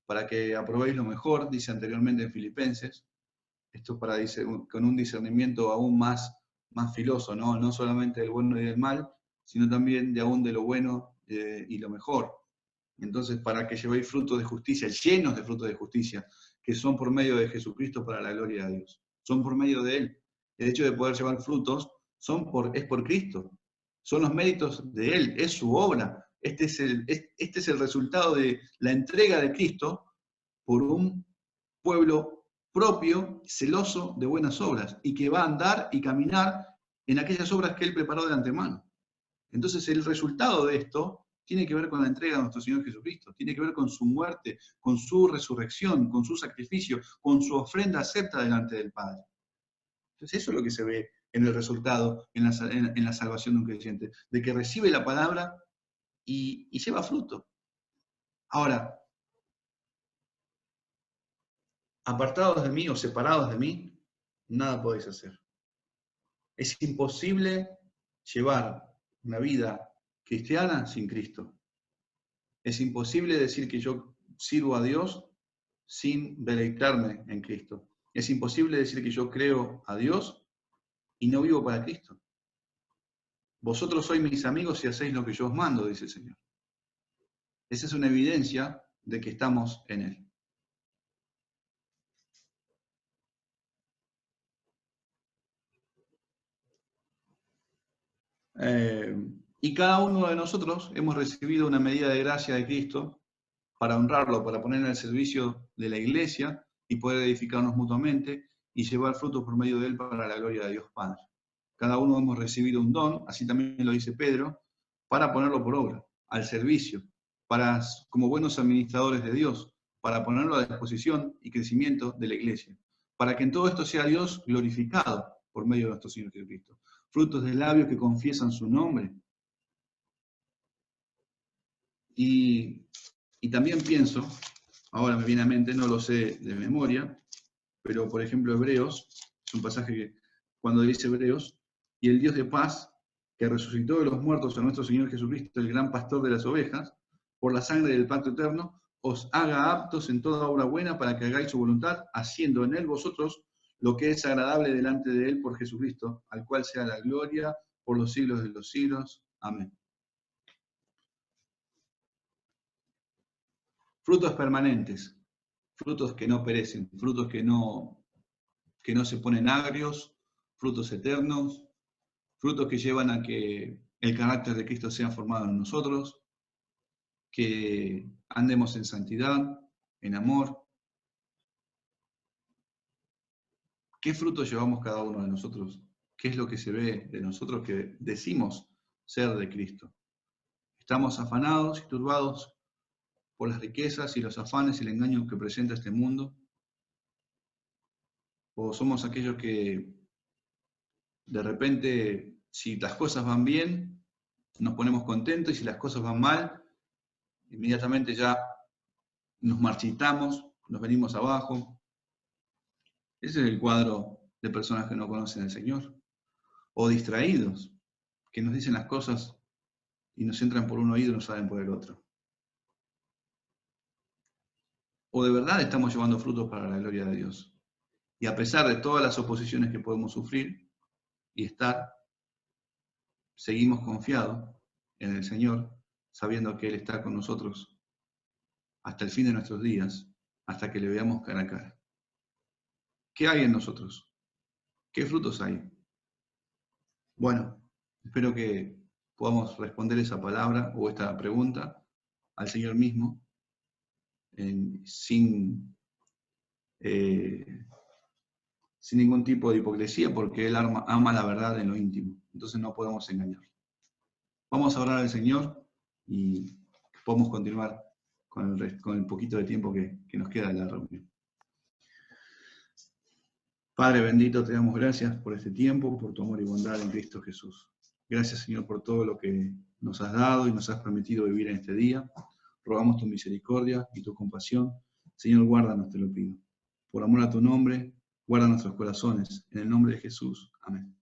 para que aprobéis lo mejor, dice anteriormente en Filipenses. Esto para, dice, con un discernimiento aún más filoso, ¿no? No solamente del bueno y del mal, sino también de aún de lo bueno y lo mejor. Entonces, para que llevéis frutos de justicia, llenos de frutos de justicia, que son por medio de Jesucristo para la gloria de Dios. Son por medio de Él. El hecho de poder llevar frutos es por Cristo. Son los méritos de Él, es su obra. Este es el resultado de la entrega de Cristo por un pueblo propio, celoso de buenas obras, y que va a andar y caminar en aquellas obras que Él preparó de antemano. Entonces, el resultado de esto tiene que ver con la entrega de nuestro Señor Jesucristo, tiene que ver con su muerte, con su resurrección, con su sacrificio, con su ofrenda acepta delante del Padre. Entonces, eso es lo que se ve en el resultado, en la salvación de un creyente, de que recibe la palabra y lleva fruto. Ahora, apartados de mí o separados de mí, nada podéis hacer. Es imposible llevar una vida cristiana sin Cristo. Es imposible decir que yo sirvo a Dios sin deleitarme en Cristo. Es imposible decir que yo creo a Dios y no vivo para Cristo. Vosotros sois mis amigos si hacéis lo que yo os mando, dice el Señor. Esa es una evidencia de que estamos en Él. Y cada uno de nosotros hemos recibido una medida de gracia de Cristo para honrarlo, para poner al servicio de la iglesia y poder edificarnos mutuamente y llevar frutos por medio de él para la gloria de Dios Padre. Cada uno hemos recibido un don, así también lo dice Pedro, para ponerlo por obra, al servicio, como buenos administradores de Dios, para ponerlo a disposición y crecimiento de la iglesia, para que en todo esto sea Dios glorificado por medio de nuestro Señor Jesucristo. Frutos de labios que confiesan su nombre. Y también pienso, ahora me viene a mente, no lo sé de memoria, pero por ejemplo Hebreos, es un pasaje que cuando dice Hebreos, y el Dios de paz, que resucitó de los muertos a nuestro Señor Jesucristo, el gran pastor de las ovejas, por la sangre del pacto eterno, os haga aptos en toda obra buena para que hagáis su voluntad, haciendo en él vosotros lo que es agradable delante de él por Jesucristo, al cual sea la gloria por los siglos de los siglos. Amén. Frutos permanentes, frutos que no perecen, frutos que no se ponen agrios, frutos eternos, frutos que llevan a que el carácter de Cristo sea formado en nosotros, que andemos en santidad, en amor. ¿Qué frutos llevamos cada uno de nosotros? ¿Qué es lo que se ve de nosotros que decimos ser de Cristo? ¿Estamos afanados y turbados por las riquezas y los afanes y el engaño que presenta este mundo? ¿O somos aquellos que de repente, si las cosas van bien, nos ponemos contentos, y si las cosas van mal, inmediatamente ya nos marchitamos, nos venimos abajo? Ese es el cuadro de personas que no conocen al Señor. O distraídos, que nos dicen las cosas y nos entran por un oído y no saben por el otro. O de verdad estamos llevando frutos para la gloria de Dios. Y a pesar de todas las oposiciones que podemos sufrir y estar, seguimos confiados en el Señor, sabiendo que Él está con nosotros hasta el fin de nuestros días, hasta que le veamos cara a cara. ¿Qué hay en nosotros? ¿Qué frutos hay? Bueno, espero que podamos responder esa palabra o esta pregunta al Señor mismo, sin ningún tipo de hipocresía, porque Él ama la verdad en lo íntimo. Entonces no podemos engañar. Vamos a orar al Señor y podemos continuar con el poquito de tiempo que nos queda de la reunión. Padre bendito, te damos gracias por este tiempo, por tu amor y bondad en Cristo Jesús. Gracias, Señor, por todo lo que nos has dado y nos has permitido vivir en este día. Rogamos tu misericordia y tu compasión. Señor, guárdanos, te lo pido. Por amor a tu nombre, guarda nuestros corazones. En el nombre de Jesús. Amén.